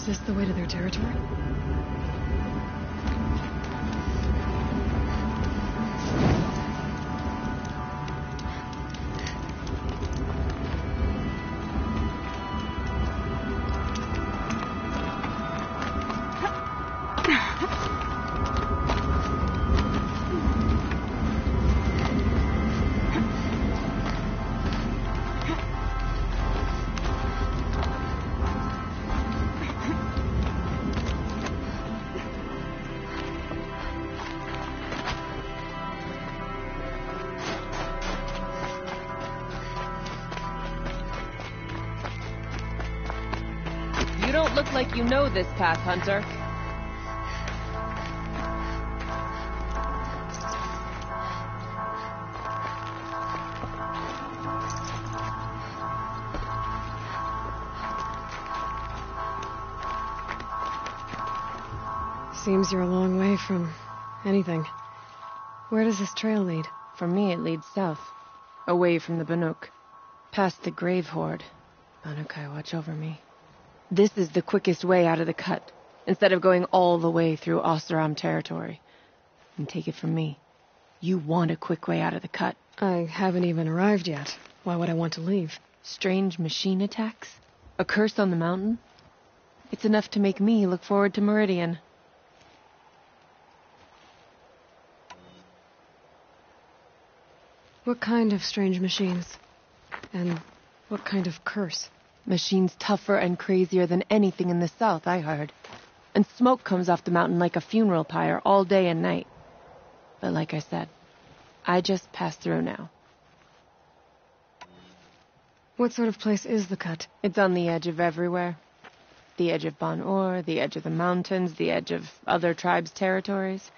this the way to their territory? You don't look like you know this path, Hunter. Seems you're a long way from anything. Where does this trail lead? For me, it leads south, away from the Banuk, past the Grave Horde. Banukai, watch over me. This is the quickest way out of the cut, instead of going all the way through Oseram territory. And take it from me, you want a quick way out of the cut. I haven't even arrived yet. Why would I want to leave? Strange machine attacks? A curse on the mountain? It's enough to make me look forward to Meridian. What kind of strange machines? And what kind of curse? Machines tougher and crazier than anything in the south, I heard. And smoke comes off the mountain like a funeral pyre all day and night. But like I said, I just passed through now. What sort of place is the cut? It's on the edge of everywhere. The edge of Ban-Or, the edge of the mountains, the edge of other tribes' territories.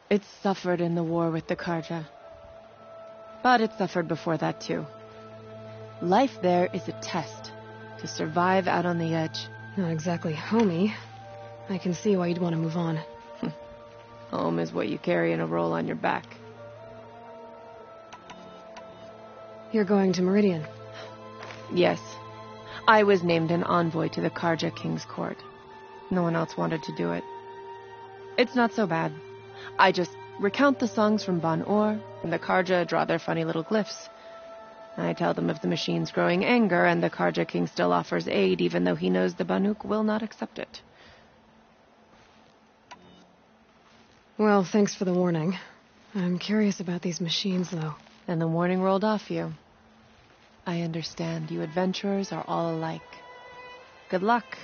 It's suffered in the war with the Carja. But it suffered before that too. Life there is a test to survive out on the edge. Not exactly homey. I can see why you'd want to move on. Home is what you carry in a roll on your back. You're going to Meridian? Yes. I was named an envoy to the Carja King's court. No one else wanted to do it. It's not so bad. I just recount the songs from Ban-Or, and the Carja draw their funny little glyphs. I tell them of the machine's growing anger, and the Carja King still offers aid, even though he knows the Banuk will not accept it. Well, thanks for the warning. I'm curious about these machines, though. And the warning rolled off you. I understand. You adventurers are all alike. Good luck.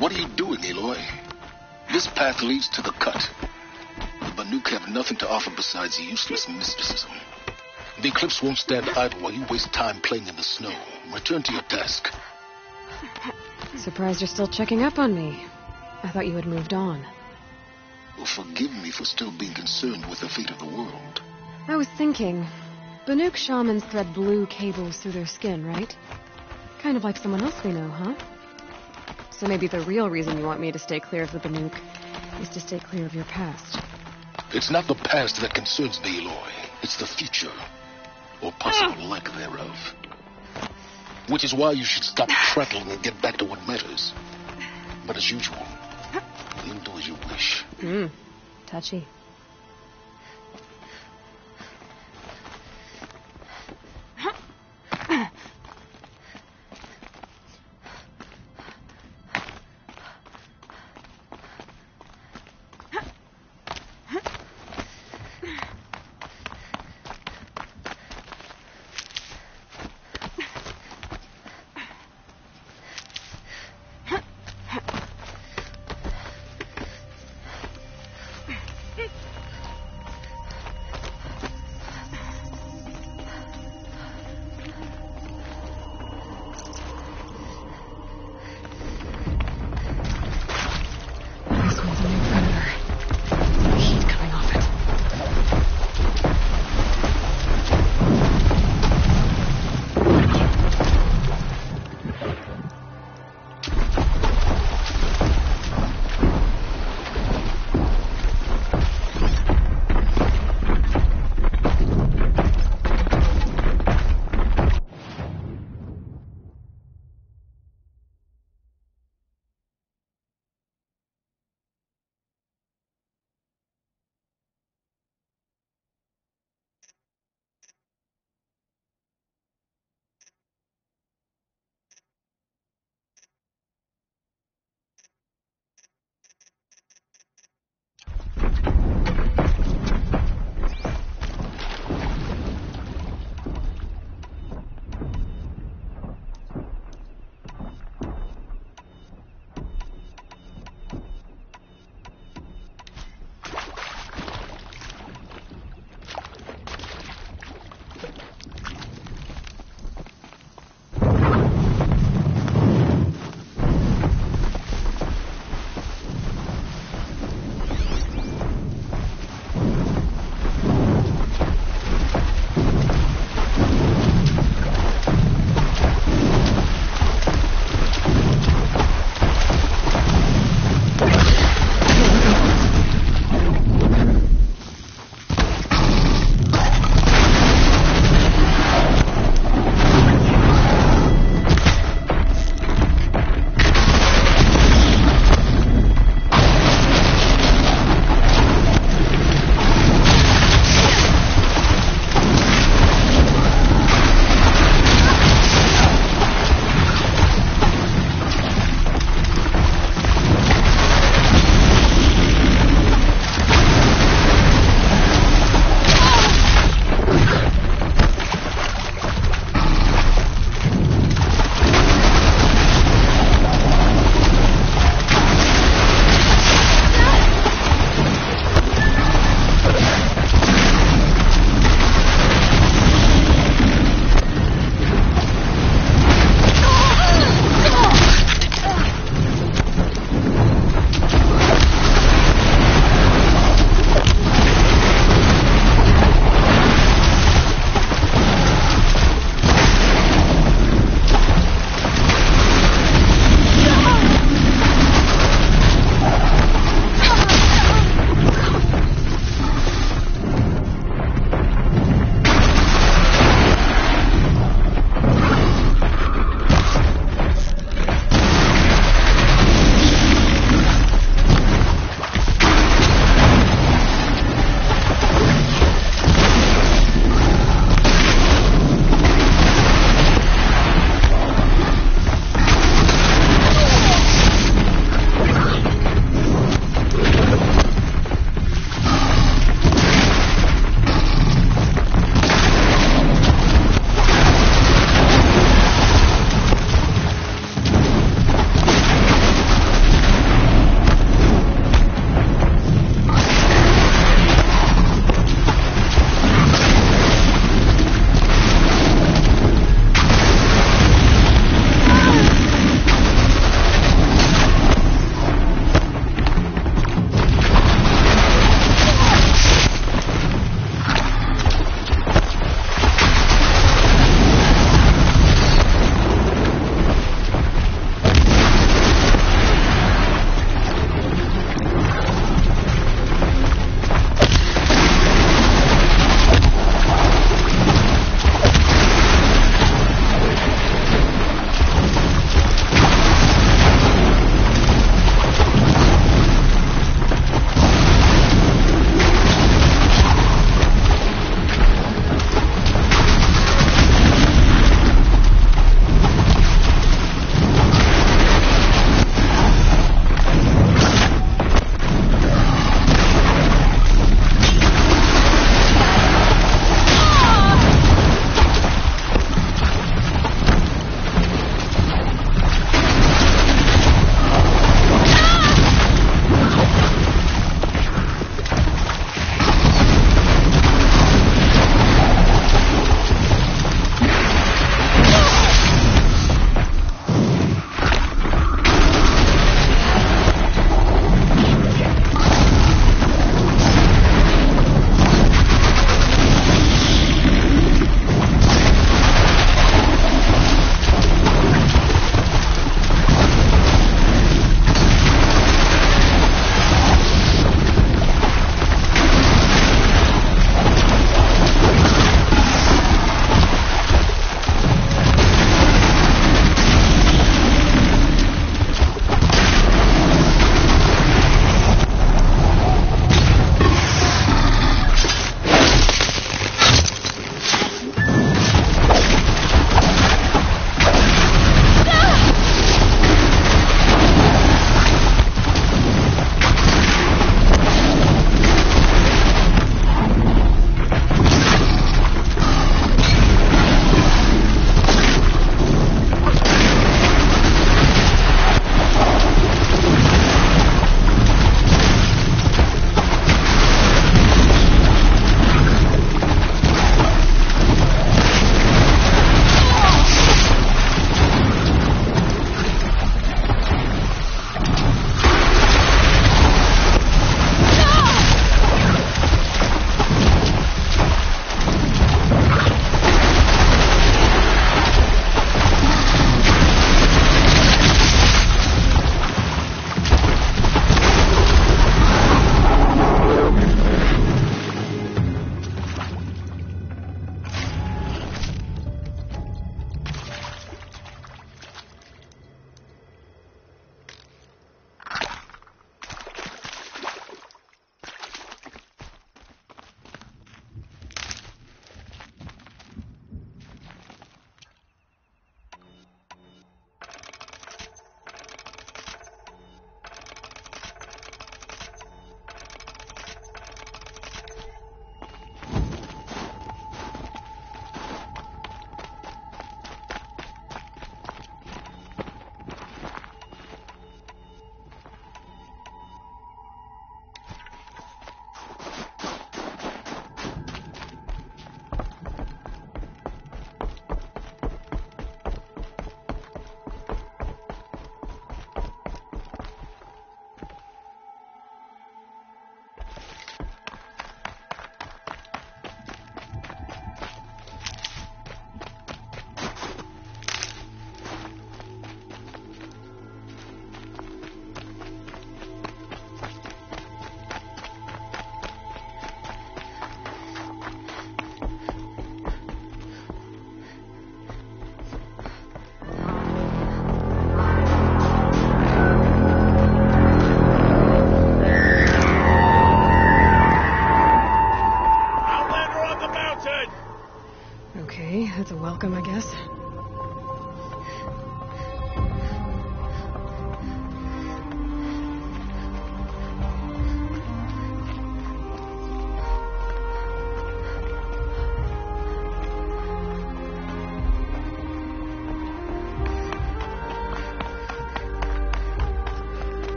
What are you doing, Aloy? This path leads to the cut. The Banuk have nothing to offer besides useless mysticism. The Eclipse won't stand idle while you waste time playing in the snow. Return to your task. Surprised you're still checking up on me. I thought you had moved on. Well, forgive me for still being concerned with the fate of the world. I was thinking, Banuk shamans thread blue cables through their skin, right? Kind of like someone else we know, huh? So maybe the real reason you want me to stay clear of the Banuk is to stay clear of your past. It's not the past that concerns me, Aloy. It's the future. Or possible lack thereof. Which is why you should stop prattling and get back to what matters. But as usual, you'll do as you wish. Touchy.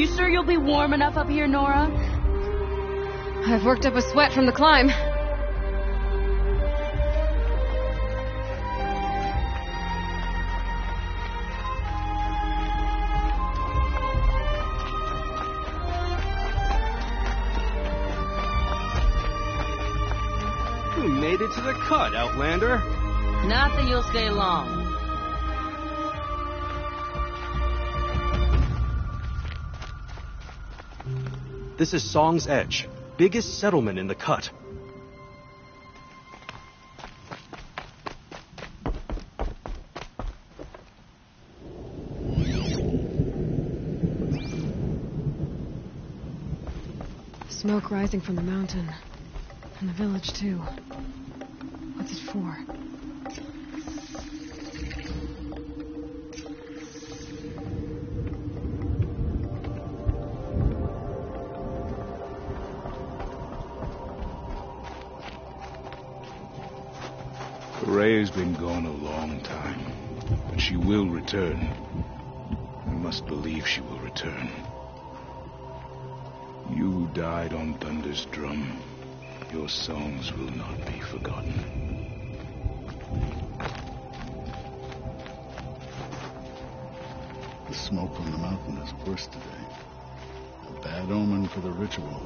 You sure you'll be warm enough up here, Nora? I've worked up a sweat from the climb. We made it to the cut, Outlander. Not that you'll stay long. This is Song's Edge, biggest settlement in the cut. Smoke rising from the mountain. And the village, too. What's it for? Rhea's been gone a long time, but she will return. I must believe she will return. You who died on Thunder's drum, your songs will not be forgotten. The smoke from the mountain is worse today. A bad omen for the ritual.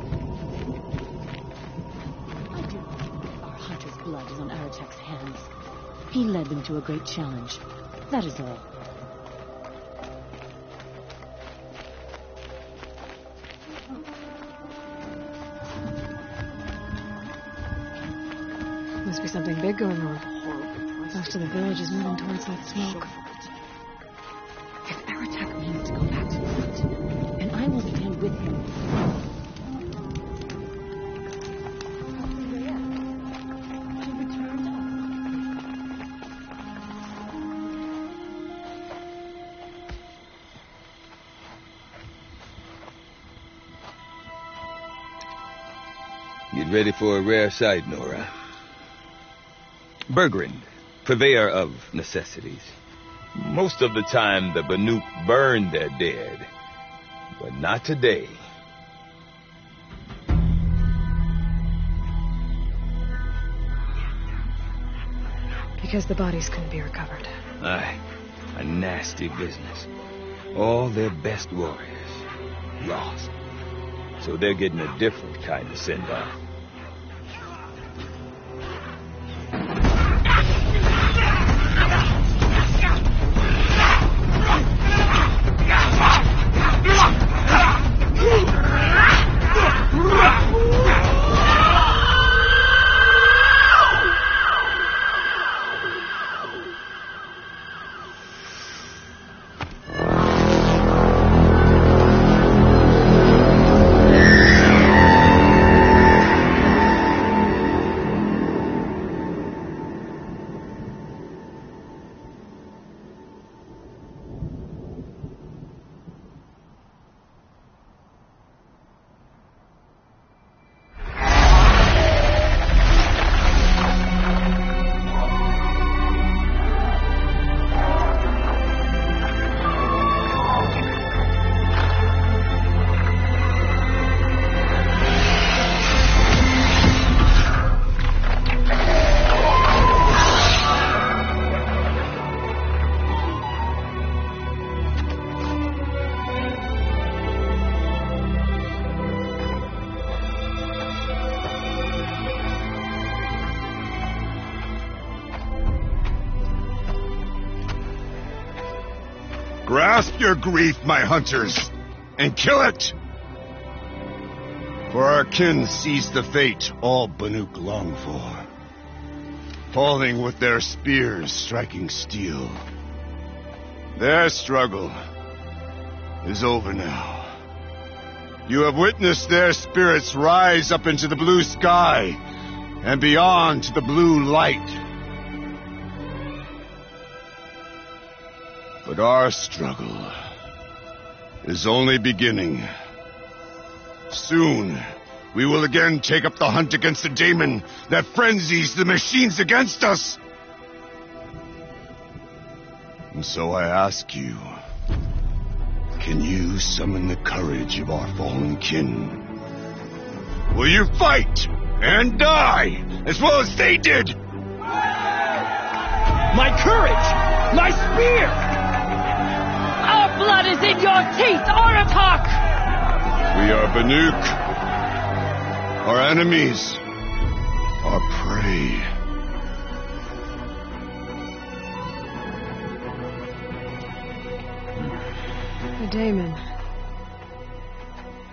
I do believe our hunter's blood is on Aratek's hands. He led them to a great challenge. That is all. Must be something big going on. Most of the village is moving towards that smoke. If Aratek means to go back to the hunt, and I will stand with him. Get ready for a rare sight, Nora. Bergrind, purveyor of necessities. Most of the time, the Banuk burn their dead, but not today. Because the bodies couldn't be recovered. Aye, a nasty business. All their best warriors lost. So they're getting a different kind of send-off. Grasp your grief, my hunters, and kill it! For our kin sees the fate all Banuk long for, falling with their spears striking steel. Their struggle is over now. You have witnessed their spirits rise up into the blue sky and beyond to the blue light. But our struggle is only beginning. Soon, we will again take up the hunt against the daemon that frenzies the machines against us. And so I ask you, Can you summon the courage of our fallen kin? Will you fight and die as well as they did? My courage! My spear! Our blood is in your teeth, Aratak! We are Banuk. Our enemies. Our prey. The daemon.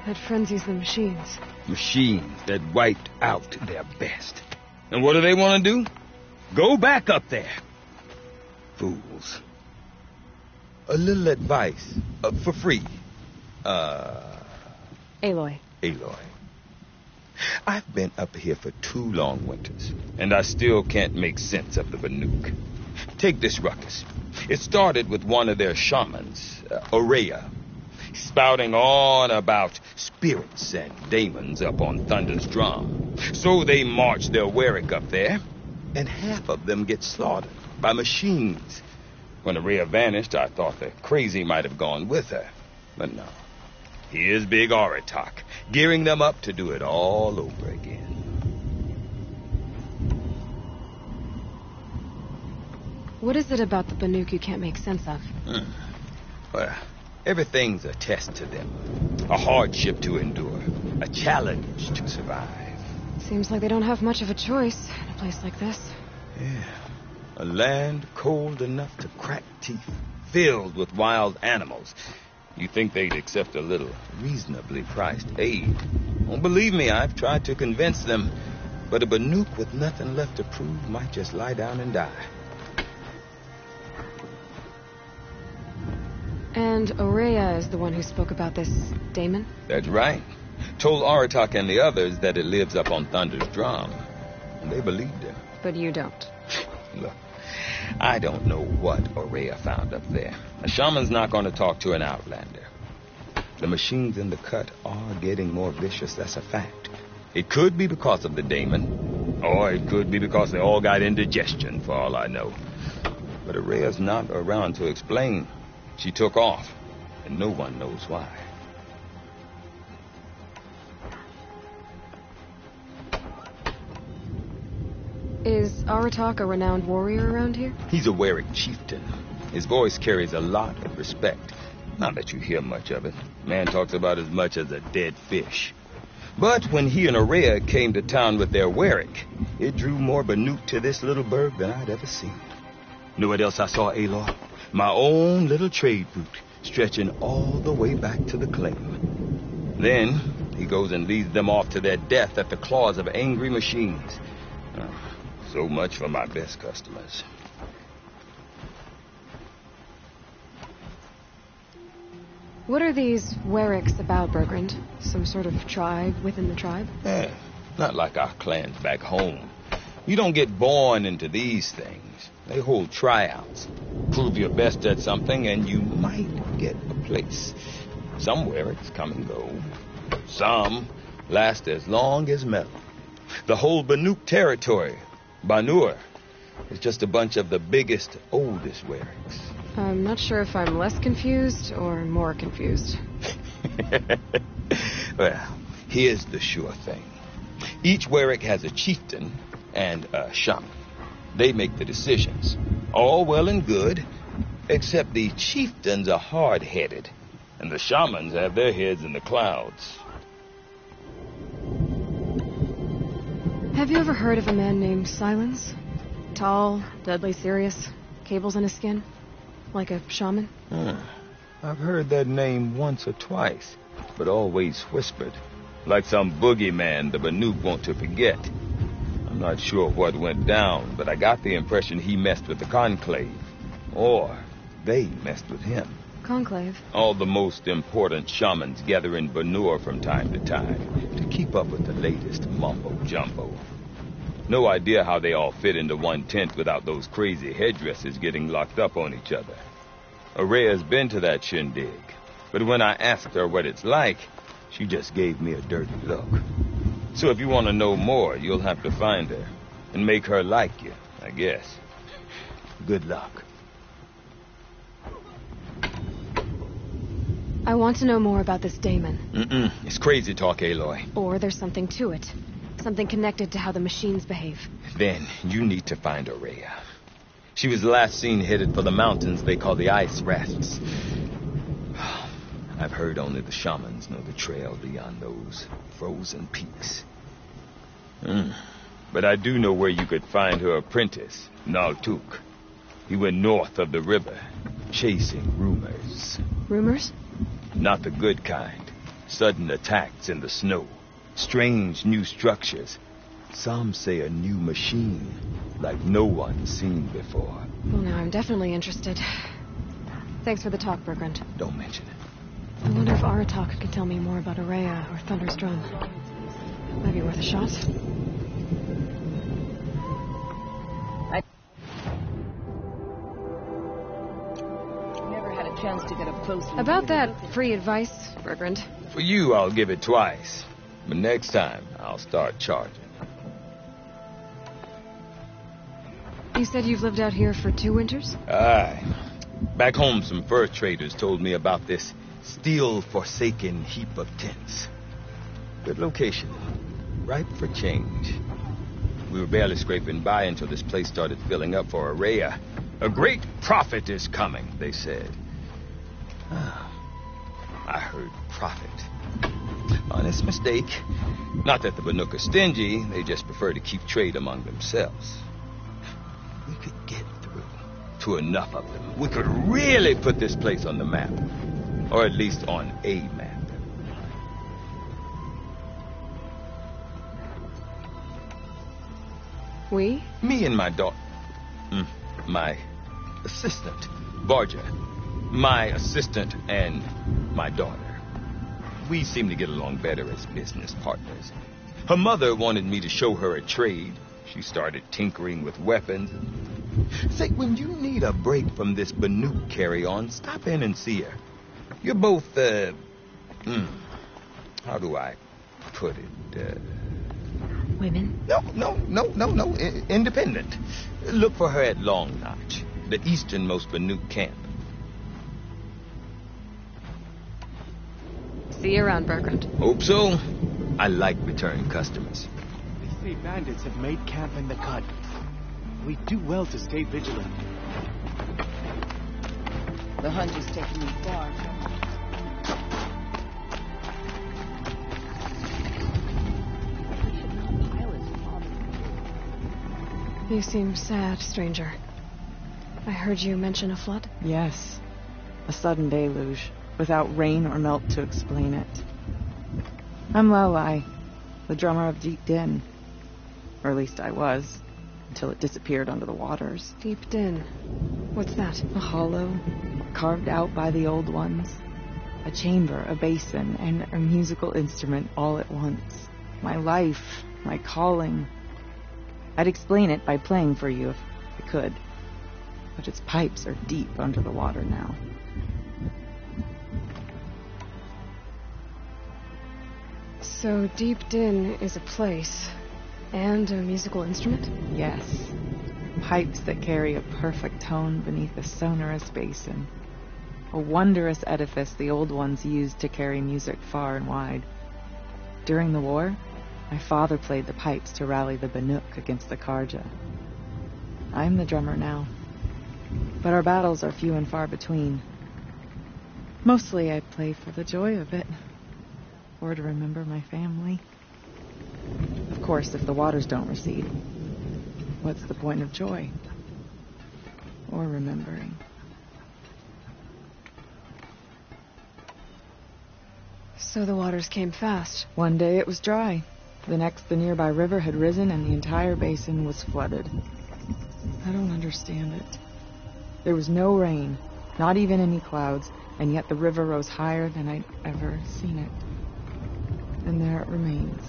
That frenzies the machines. Machines that wiped out their best. And what do they want to do? Go back up there. Fools. A little advice. For free. Aloy. Aloy. I've been up here for 2 long winters, and I still can't make sense of the Banuk. Take this ruckus. It started with one of their shamans, Ourea, spouting on about spirits and demons up on Thunder's drum. So they march their Werik up there, and half of them get slaughtered by machines. When Ourea vanished, I thought the crazy might have gone with her, but no. Here's big Aratak, gearing them up to do it all over again. What is it about the Banuk you can't make sense of? Well, everything's a test to them. A hardship to endure. A challenge to survive. Seems like they don't have much of a choice in a place like this. Yeah. A land cold enough to crack teeth, filled with wild animals. You think they'd accept a little reasonably priced aid. Don't believe me, I've tried to convince them. But a Banuk with nothing left to prove might just lie down and die. And Ourea is the one who spoke about this daemon? That's right. Told Aratak and the others that it lives up on Thunder's drum. And they believed him. But you don't. Look, I don't know what Ourea found up there. A shaman's not going to talk to an outlander. The machines in the cut are getting more vicious, that's a fact. It could be because of the daemon, or it could be because they all got indigestion, for all I know. But Ourea's not around to explain. She took off, and no one knows why. Is Aratak a renowned warrior around here? He's a Werik chieftain. His voice carries a lot of respect. Not that you hear much of it. Man talks about as much as a dead fish. But when he and Ourea came to town with their Werik, it drew more Banuk to this little burg than I'd ever seen. Know what else I saw, Aloy? My own little trade route, stretching all the way back to the claim. Then he goes and leads them off to their death at the claws of angry machines. So much for my best customers. What are these Weriks about, Bergrand? Some sort of tribe within the tribe? Not like our clans back home. You don't get born into these things. They hold tryouts. Prove your best at something and you might get a place. Some Weriks come and go. Some last as long as metal. The whole Banuk territory, Banur, is just a bunch of the biggest, oldest Weriks. I'm not sure if I'm less confused or more confused. Well, here's the sure thing. Each Werik has a chieftain and a shaman. They make the decisions. All well and good, except the chieftains are hard-headed, and the shamans have their heads in the clouds. Have you ever heard of a man named Silence? Tall, deadly serious, cables in his skin? Like a shaman? I've heard that name once or twice, but always whispered. Like some boogeyman the Banuk want to forget. I'm not sure what went down, but I got the impression he messed with the Conclave. Or they messed with him. Conclave? All the most important shamans gather in Banur from time to time to keep up with the latest mumbo-jumbo. No idea how they all fit into one tent without those crazy headdresses getting locked up on each other. Ourea's been to that shindig, but when I asked her what it's like, she just gave me a dirty look. So if you want to know more, you'll have to find her and make her like you, I guess. Good luck. I want to know more about this Damon. It's crazy talk, Aloy. Or there's something to it. Something connected to how the machines behave. Then you need to find Ourea. She was last seen headed for the mountains they call the Ice Rafts. I've heard only the shamans know the trail beyond those frozen peaks. But I do know where you could find her apprentice, Naltuk. He went north of the river, chasing rumors. Rumors? Not the good kind. Sudden attacks in the snow. Strange new structures. Some say a new machine, like no one's seen before. Well, now I'm definitely interested. Thanks for the talk, Bergrand. Don't mention it. I wonder if Aratak could tell me more about Ourea or Thunder's Drum. Might be worth a shot. Never had a chance to get up close. About that free advice, Bergrand. For you, I'll give it twice. But next time, I'll start charging. You said you've lived out here for 2 winters? Aye. Back home, some fur traders told me about this steel-forsaken heap of tents. Good location. Ripe for change. We were barely scraping by until this place started filling up for Ourea. A great prophet is coming, they said. I heard prophet. Honest mistake. Not that the Banuk are stingy, they just prefer to keep trade among themselves. We could get through to enough of them. We could really put this place on the map. Or at least on a map. We? Me and my daughter. My assistant, Barja. My assistant and my daughter. We seem to get along better as business partners. Her mother wanted me to show her a trade. She started tinkering with weapons. Say, when you need a break from this Banuk carry-on, stop in and see her. You're both, how do I put it? Women? No. Independent. Look for her at Long Notch, the easternmost Banuk camp. See you around, Bergrand. Hope so. I like return customers. They say bandits have made camp in the cut. We do well to stay vigilant. The hunt is taking me far. You seem sad, stranger. I heard you mention a flood? Yes. A sudden deluge, without rain or melt to explain it. I'm Lelai, the drummer of Deep Din. Or at least I was, until it disappeared under the waters. Deep Din. What's that? A hollow, carved out by the old ones. A chamber, a basin, and a musical instrument all at once. My life, my calling. I'd explain it by playing for you if I could. But its pipes are deep under the water now. So Deep Din is a place and a musical instrument? Yes. Pipes that carry a perfect tone beneath a sonorous basin. A wondrous edifice the old ones used to carry music far and wide. During the war, my father played the pipes to rally the Banuk against the Karja. I'm the drummer now. But our battles are few and far between. Mostly I play for the joy of it. Or to remember my family. Of course, if the waters don't recede, what's the point of joy? Or remembering? So the waters came fast. One day it was dry. The next, the nearby river had risen and the entire basin was flooded. I don't understand it. There was no rain, not even any clouds, and yet the river rose higher than I'd ever seen it. And there it remains.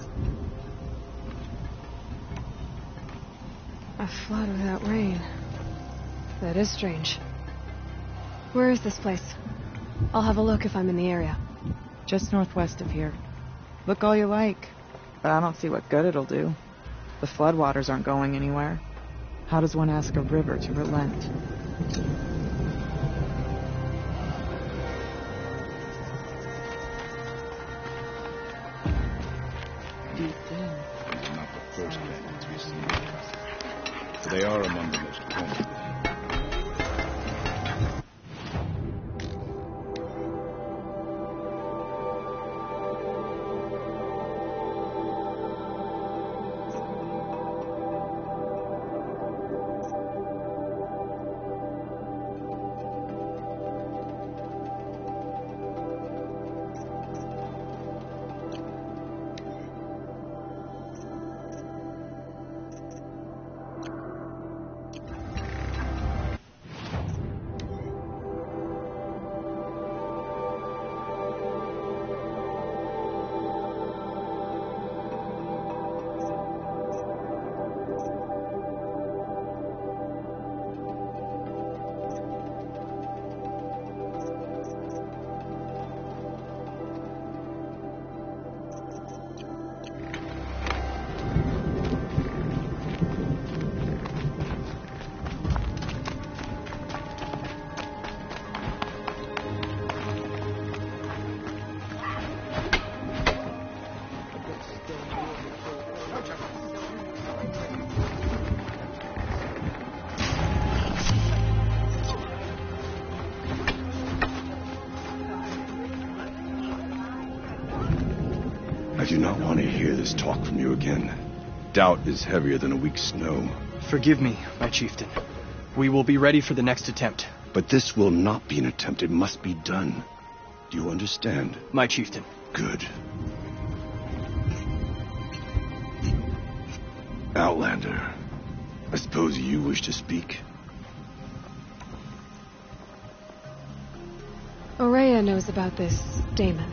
A flood without rain. That is strange. Where is this place? I'll have a look if I'm in the area. Just northwest of here. Look all you like, but I don't see what good it'll do. The floodwaters aren't going anywhere. How does one ask a river to relent? They are among the most pointed. I do not want to hear this talk from you again. Doubt is heavier than a week's snow. Forgive me, my chieftain. We will be ready for the next attempt. But this will not be an attempt. It must be done. Do you understand? My chieftain. Good. Outlander, I suppose you wish to speak? Ourea knows about this Damon.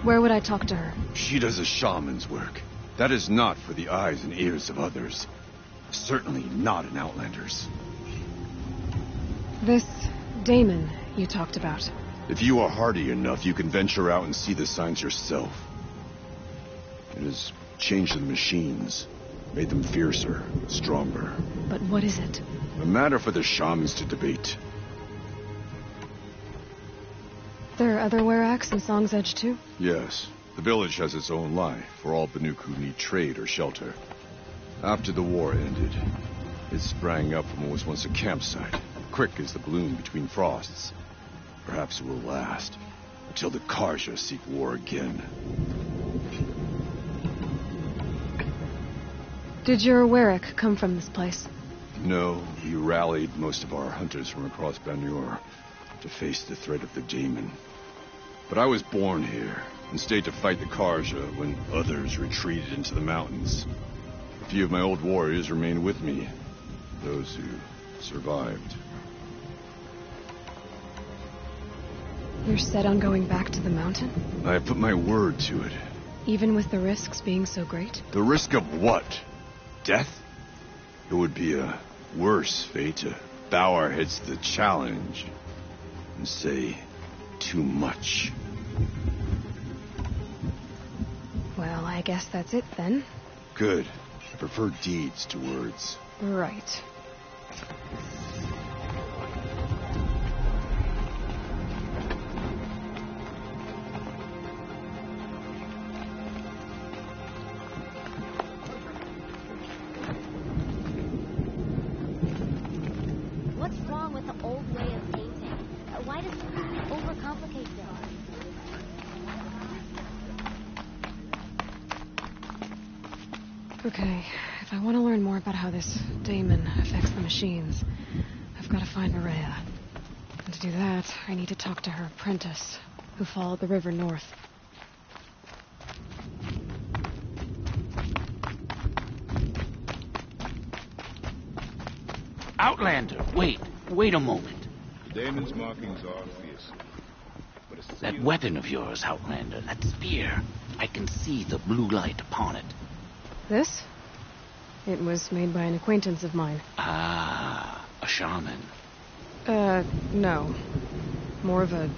Where would I talk to her? She does a shaman's work. That is not for the eyes and ears of others. Certainly not an Outlander's. This Damon you talked about. If you are hardy enough, you can venture out and see the signs yourself. It has changed the machines, made them fiercer, stronger. But what is it? A matter for the shamans to debate. There are other Weraks in Song's Edge too? Yes. The village has its own life for all Banuk who need trade or shelter. After the war ended, it sprang up from what was once a campsite, quick as the bloom between frosts. Perhaps it will last until the Karja seek war again. Did your Werak come from this place? No, we rallied most of our hunters from across Banur to face the threat of the Daemon. But I was born here and stayed to fight the Karja when others retreated into the mountains. A few of my old warriors remained with me, those who survived. You're set on going back to the mountain? I put my word to it. Even with the risks being so great? The risk of what? Death? It would be a worse fate to bow our heads to the challenge and say too much. Well, I guess that's it then. Good. I prefer deeds to words. Right. What's wrong with the old way of painting? Why does it overcomplicate things? Okay, if I want to learn more about how this Daemon affects the machines, I've got to find Ourea. And to do that, I need to talk to her apprentice, who followed the river north. Outlander, wait a moment. Daemon's markings are fearsome. But a That weapon of yours, Outlander, that spear, I can see the blue light upon it. This? It was made by an acquaintance of mine. Ah, a shaman. No. More of a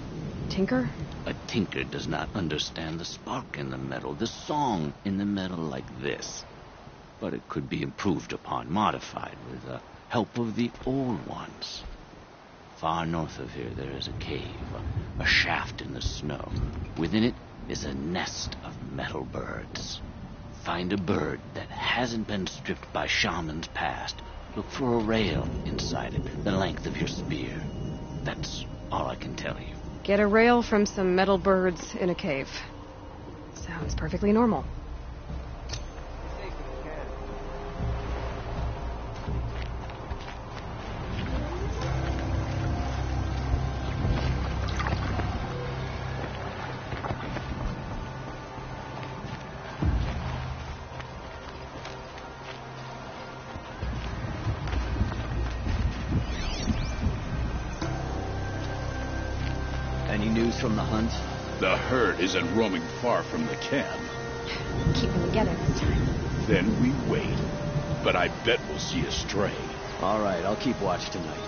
tinker? A tinker does not understand the spark in the metal, the song in the metal like this. But it could be improved upon, modified, with the help of the old ones. Far north of here there is a cave, a shaft in the snow. Within it is a nest of metal birds. Find a bird that hasn't been stripped by shamans past, Look for a rail inside it, the length of your spear. That's all I can tell you. Get a rail from some metal birds in a cave. Sounds perfectly normal. Any news from the hunt? The herd isn't roaming far from the camp. Keep them together this time. Then we wait. But I bet we'll see a stray. All right, I'll keep watch tonight.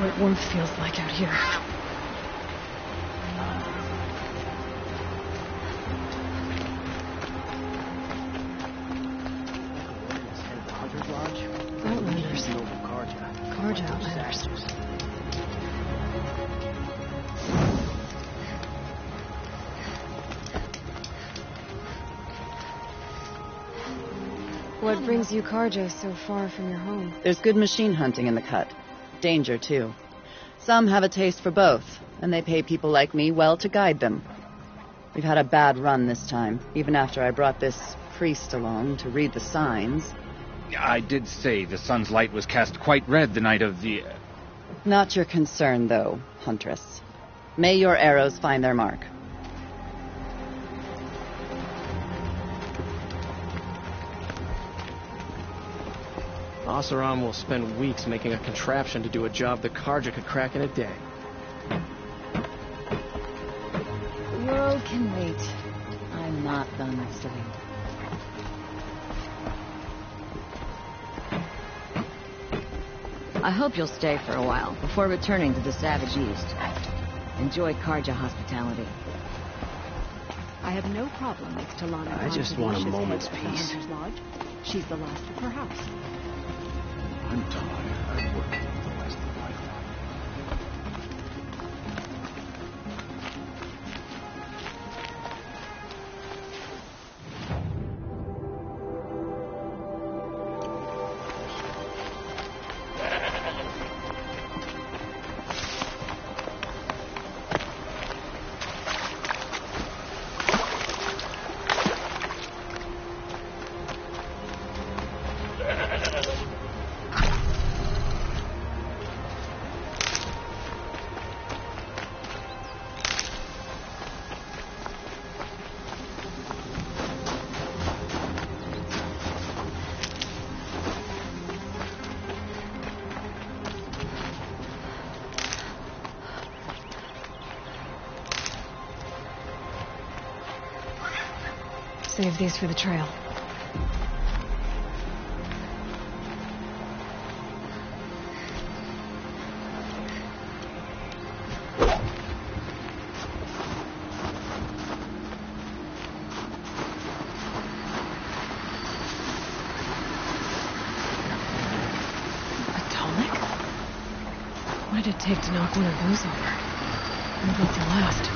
What warmth feels like out here. Outlanders. Karja Outlanders. What brings you Karja so far from your home? There's good machine hunting in the cut. Danger, too. Some have a taste for both, and they pay people like me well to guide them. We've had a bad run this time, even after I brought this priest along to read the signs. I did say the sun's light was cast quite red the night of the... Not your concern, though, Huntress. May your arrows find their mark. Oseram will spend weeks making a contraption to do a job the Karja could crack in a day. The world can wait. I'm not done studying. I hope you'll stay for a while before returning to the Savage East. Enjoy Karja hospitality. I have no problem with Talana. I just want a moment's peace. She's the last of her house. I'm tired. I've worked for the rest of my life. Save these for the trail. What did it take to knock one of those over? I'm built to last.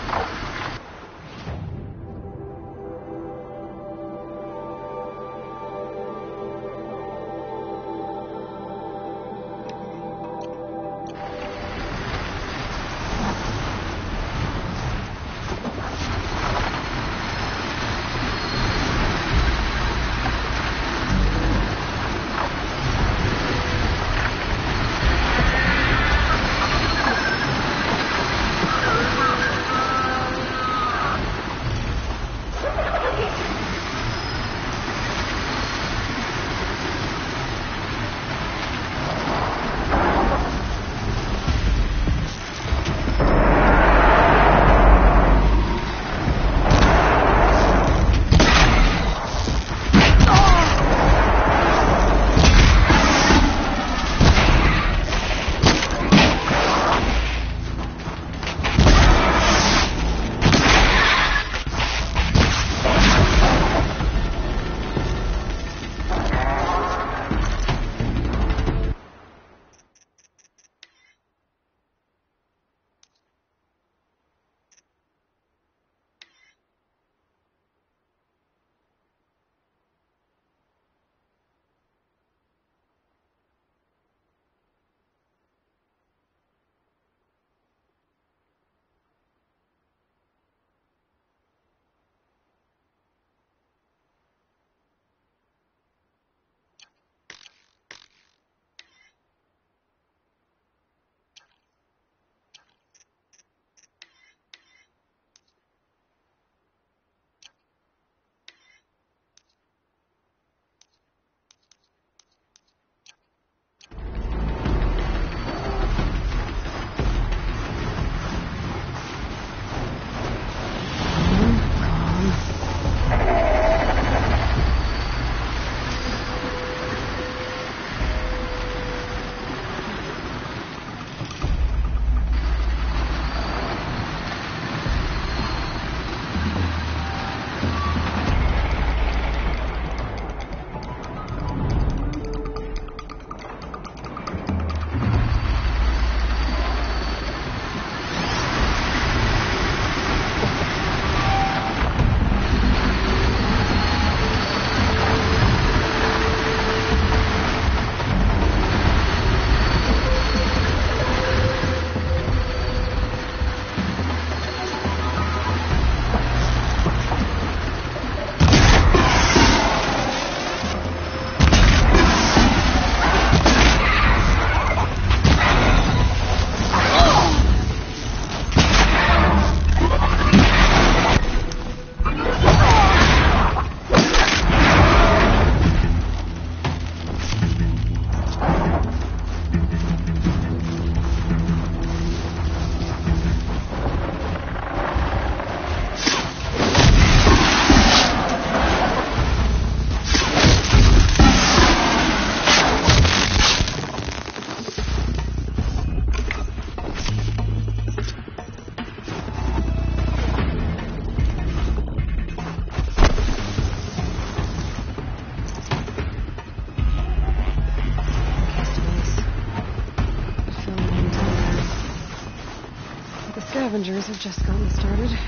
scavengers have just gotten started.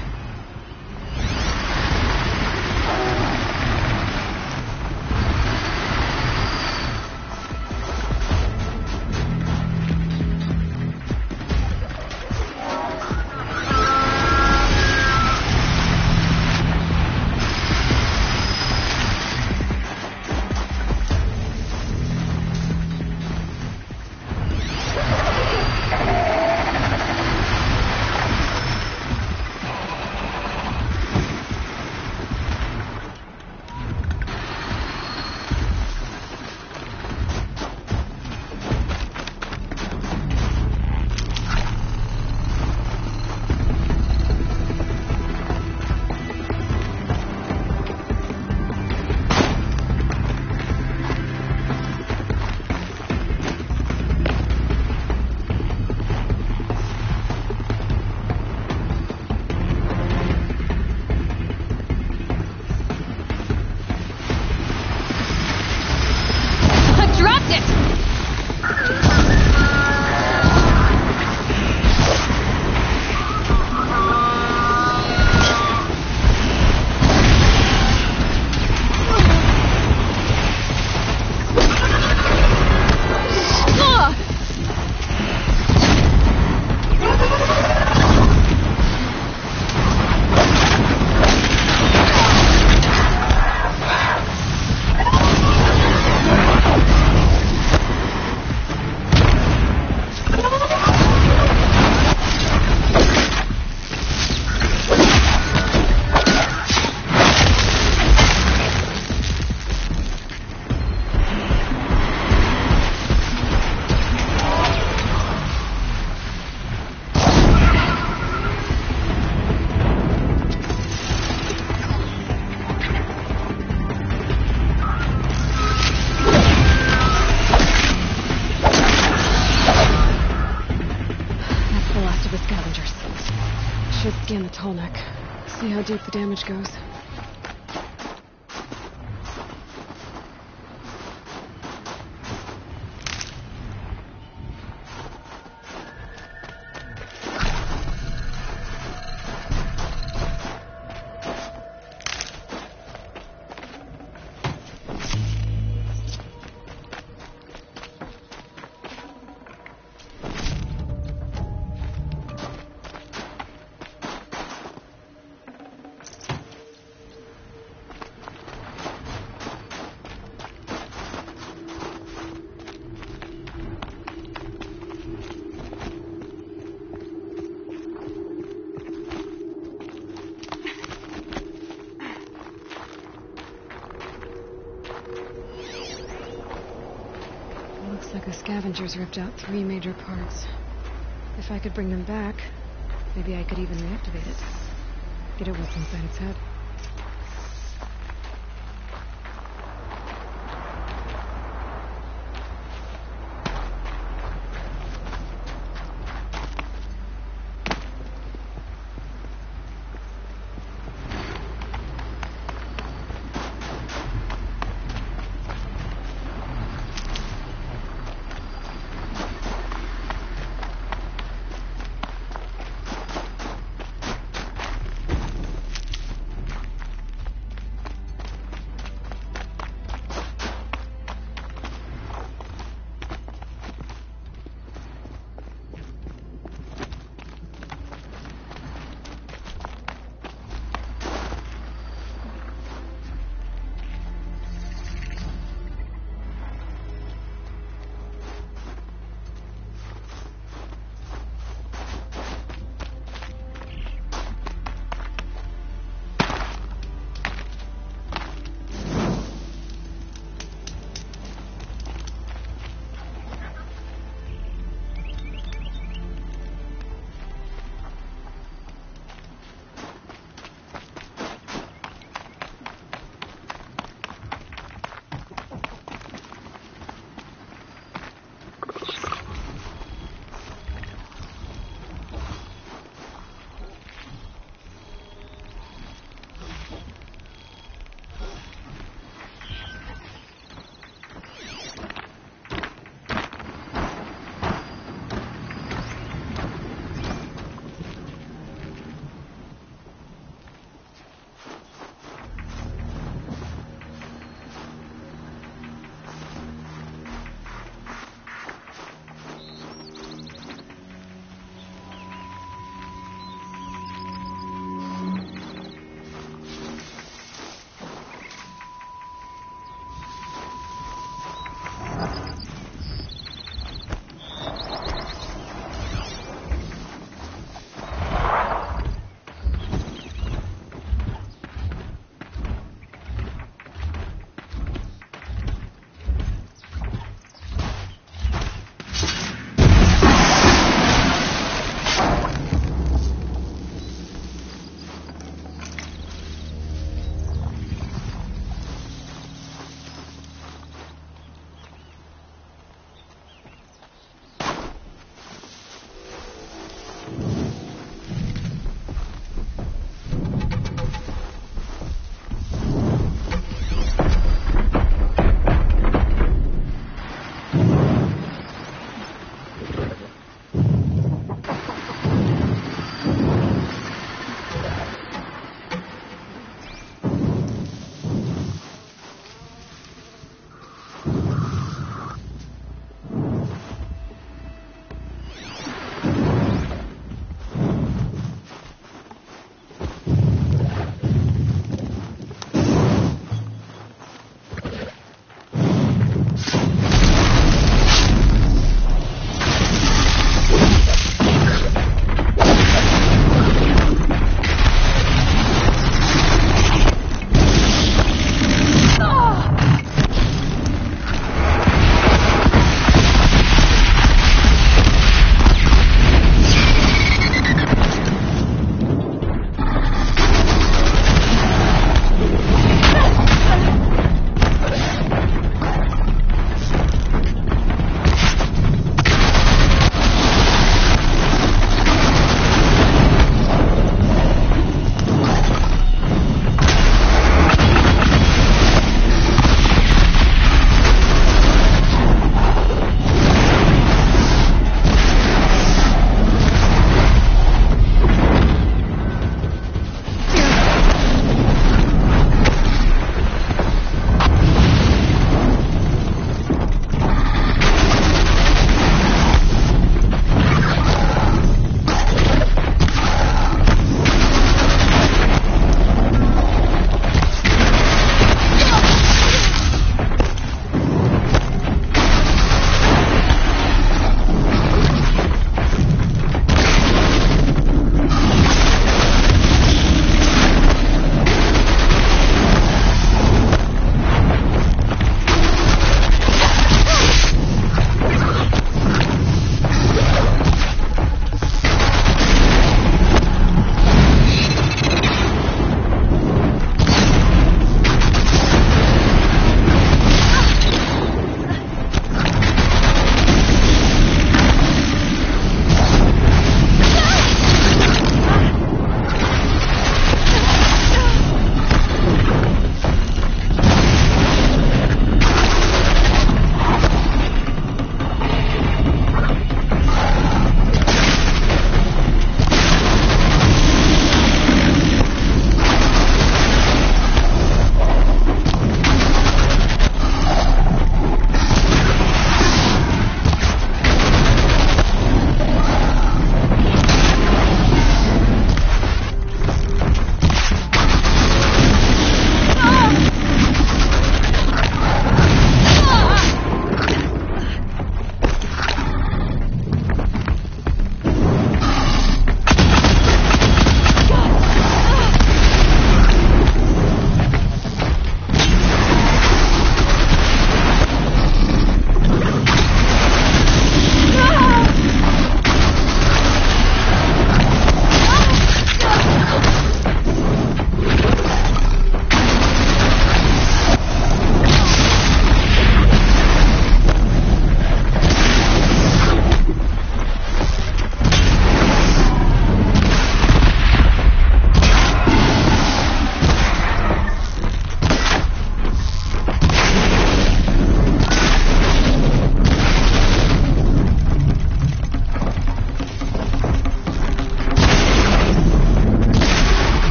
Scan the tall neck. See how deep the damage goes. Looks like the scavengers ripped out 3 major parts. If I could bring them back, maybe I could even reactivate it. Get it what's inside its head.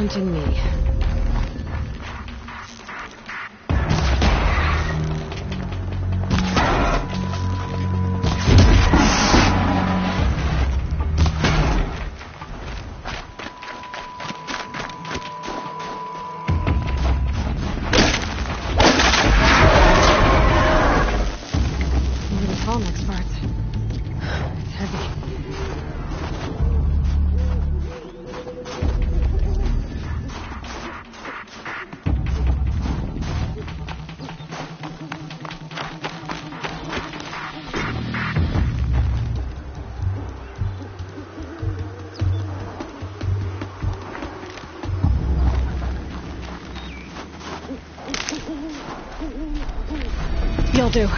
tempting me. You'll do.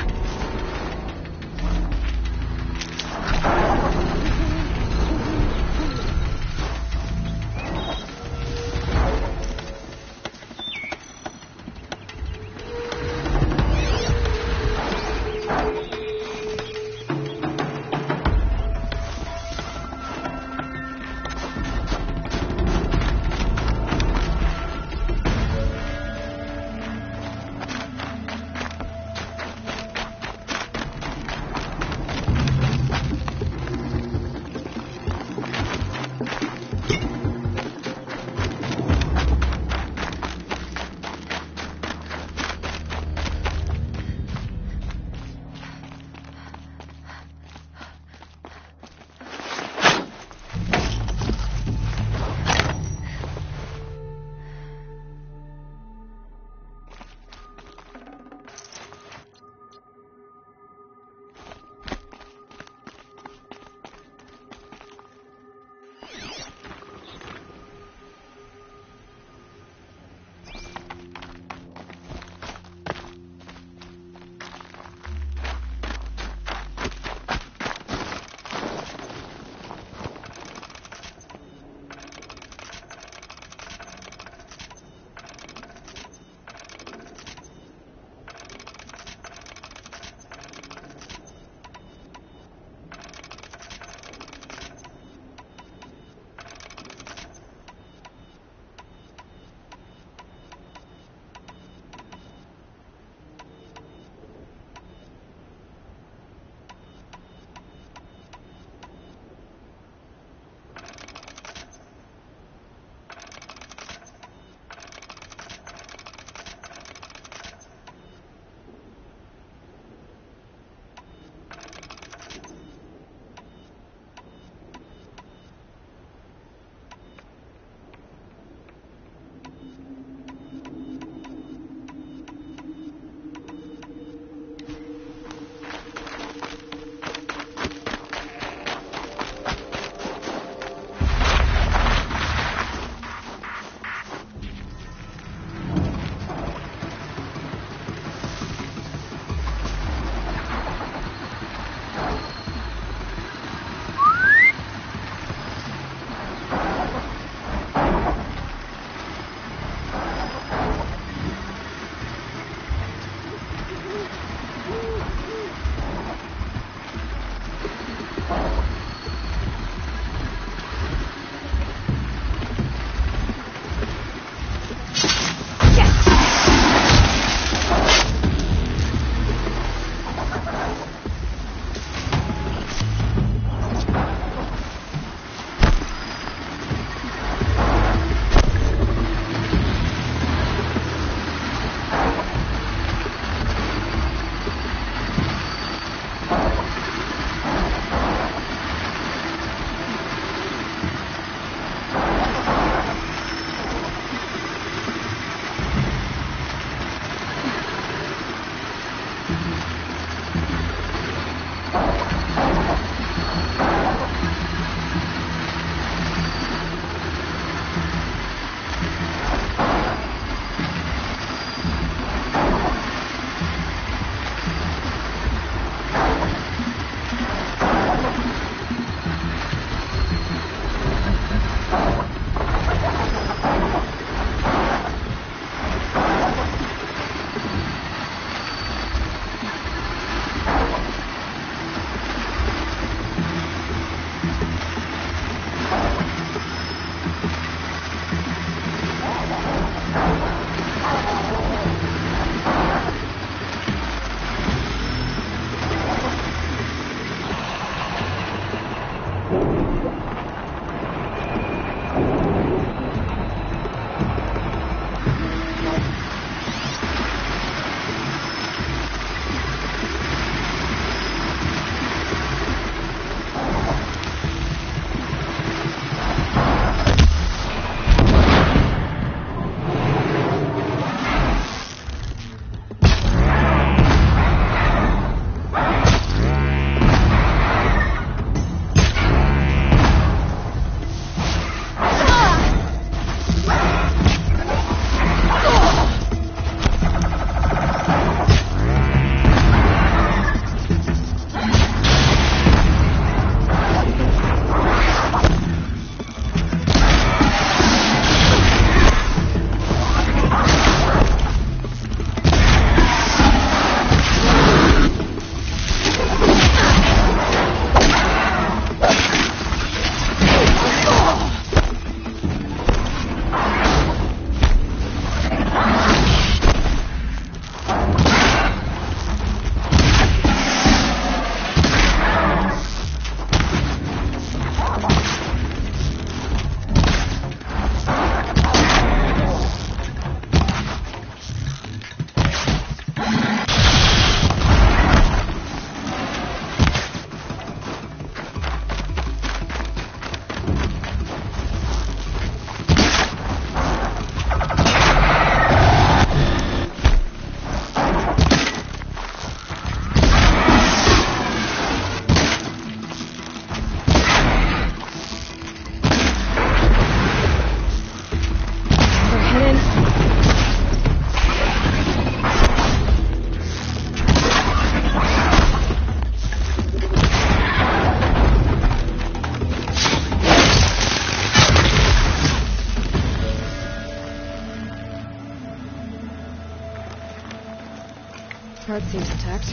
part seems intact.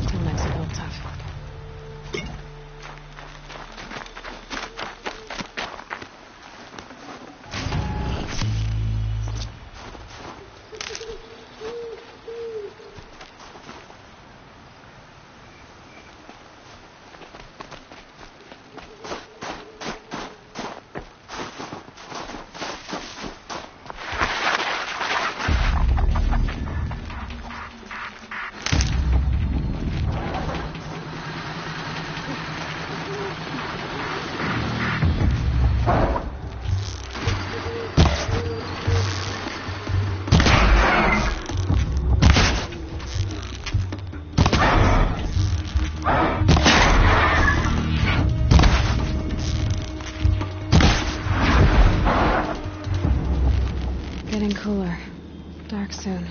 Still makes it a little tough. Getting cooler. Dark soon.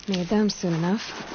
Need them soon enough.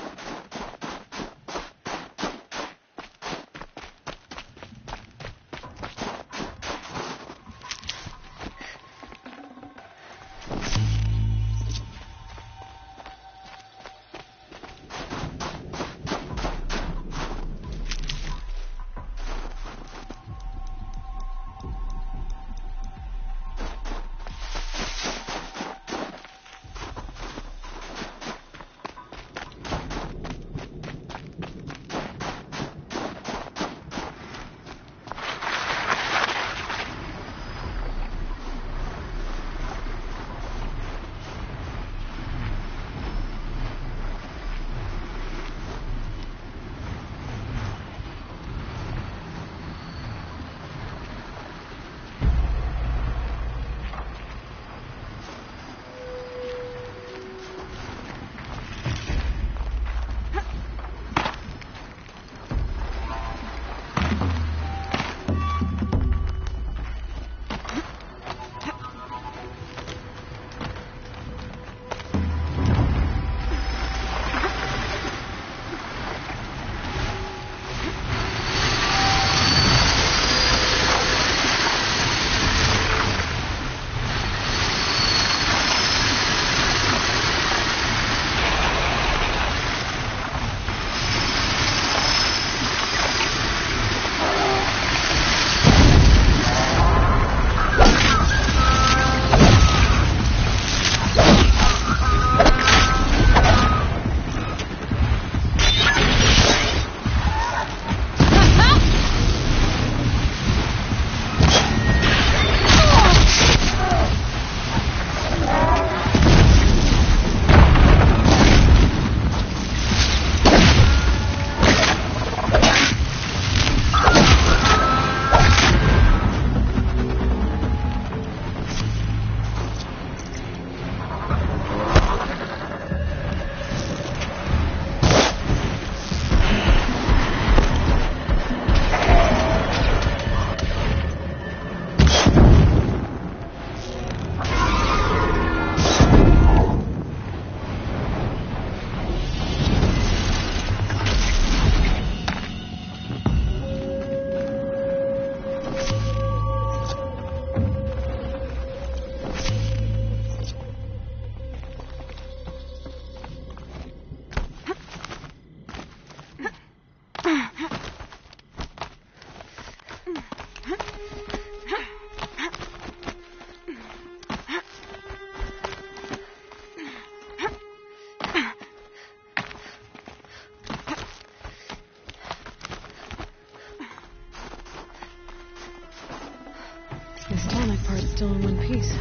sonic part's still in one piece.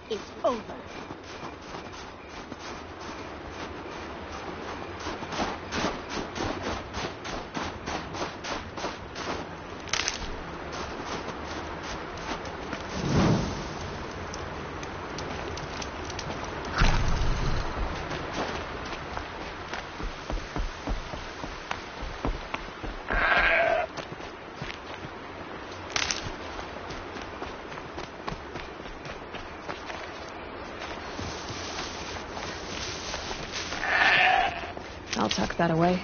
It's over. I'll tuck that away.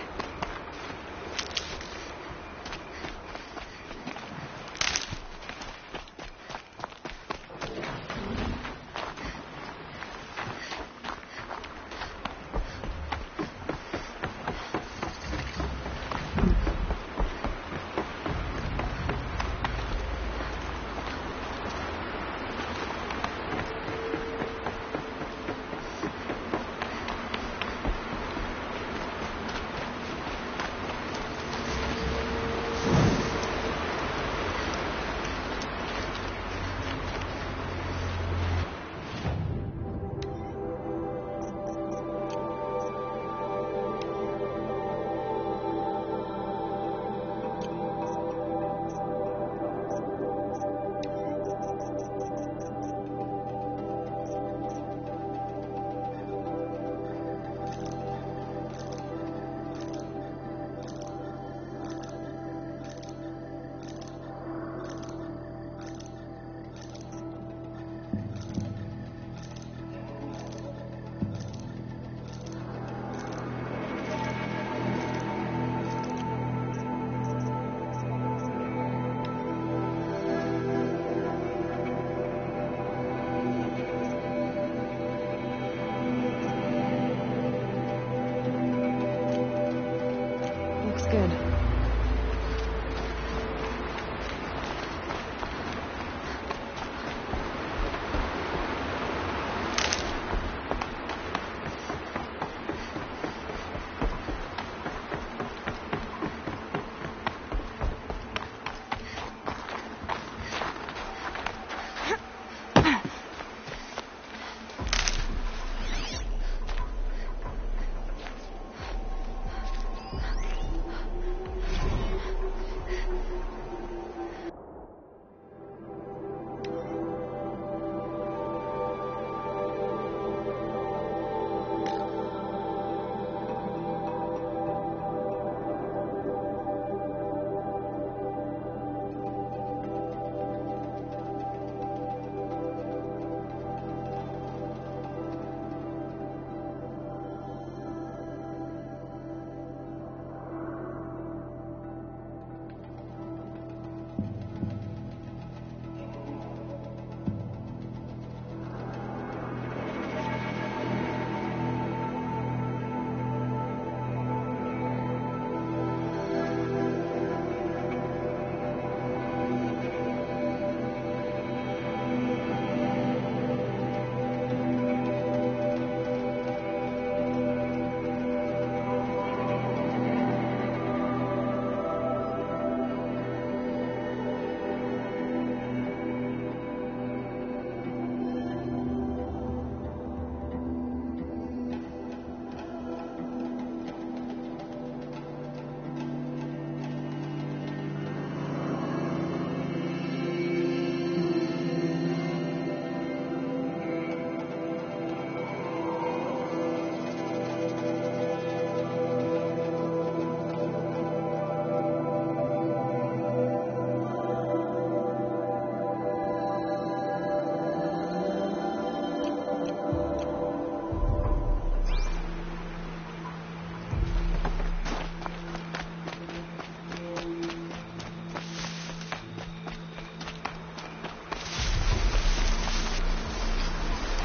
Good.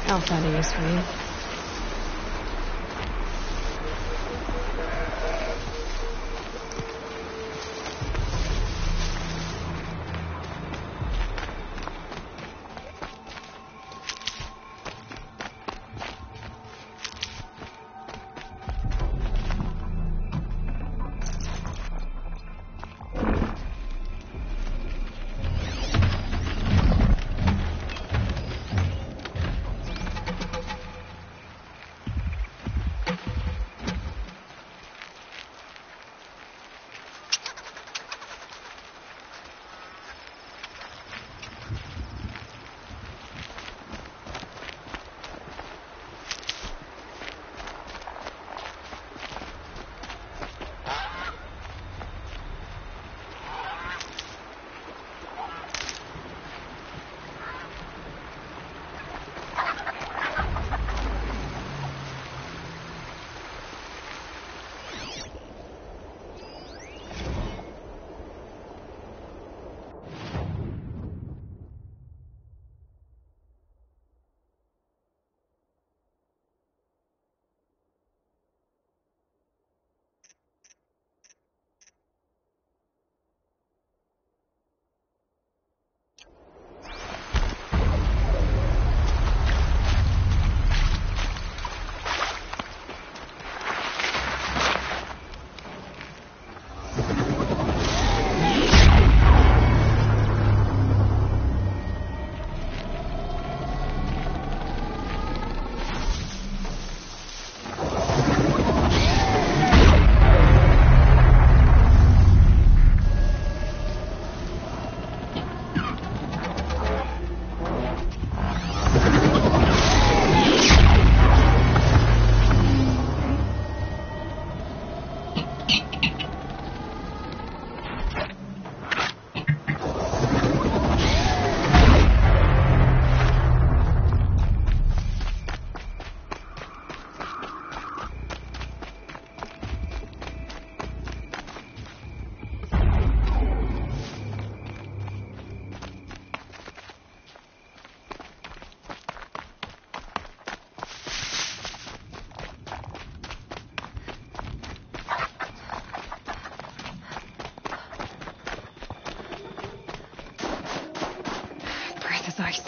I'll find a use for you. Ice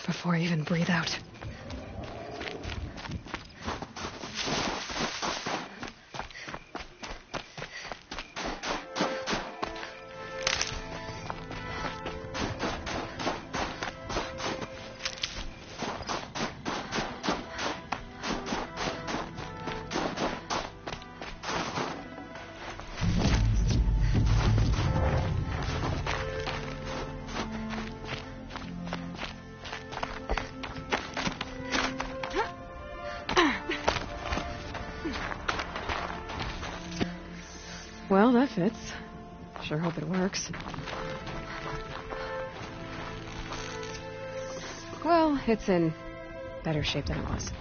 before I even breathe out. Well, that fits. Sure hope it works. Well, it's in better shape than it was.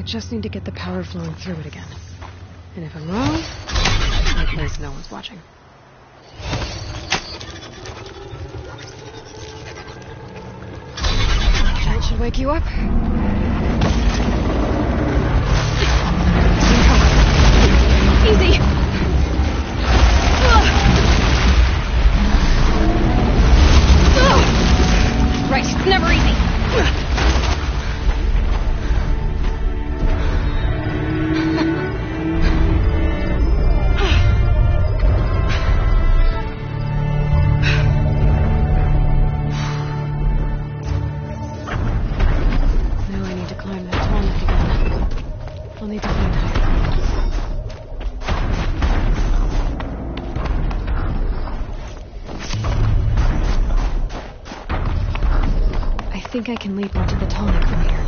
just need to get the power flowing through it again. And if I'm wrong, at least no one's watching. That should wake you up. Easy! Right, it's never easy. Now I need to climb that tonic again. I'll need to find higher ground. I think I can leap onto the tonic from here.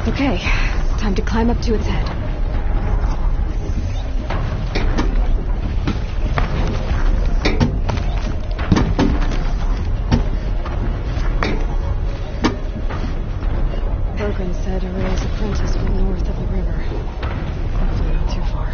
Okay, time to climb up to its head. Bergren said Array's apprentice went north of the river. Hopefully not too far.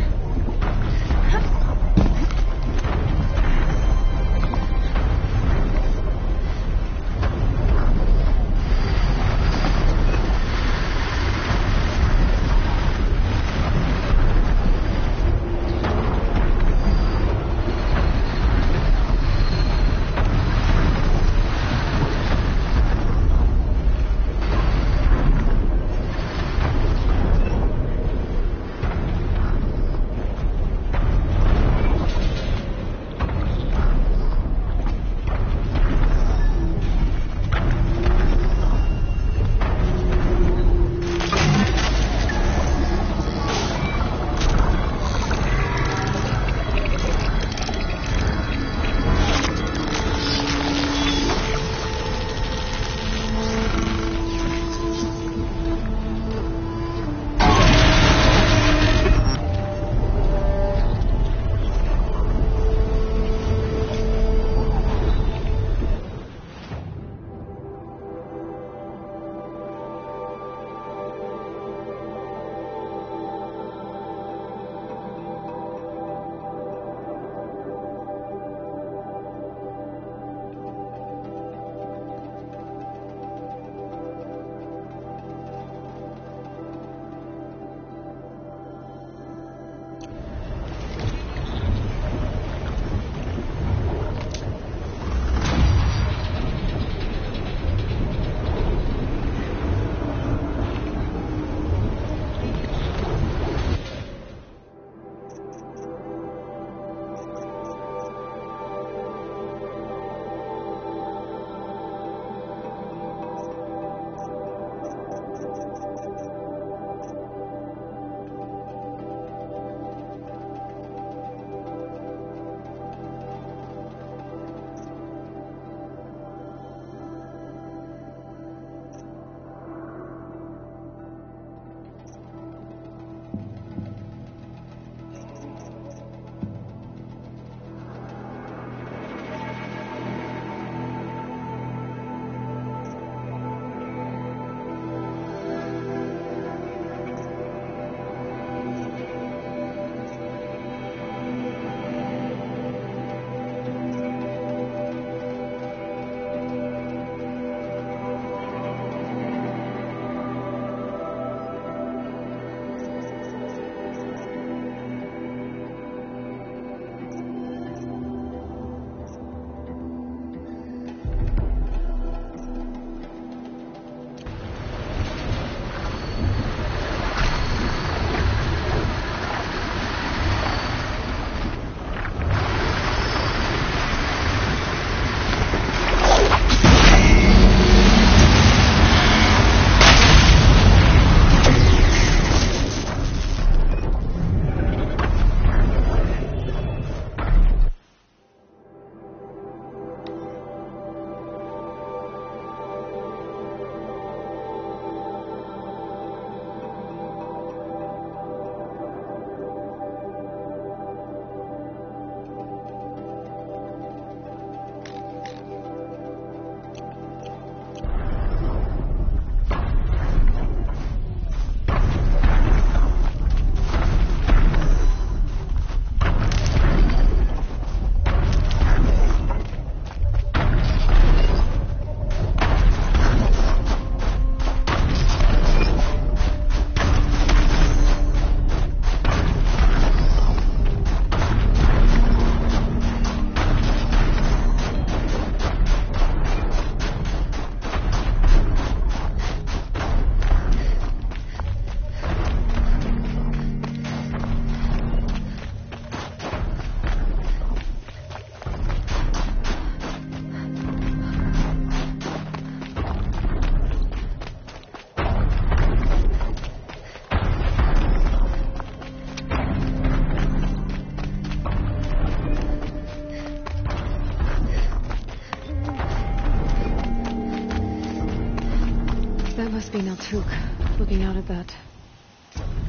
must be Naltuk, looking out at that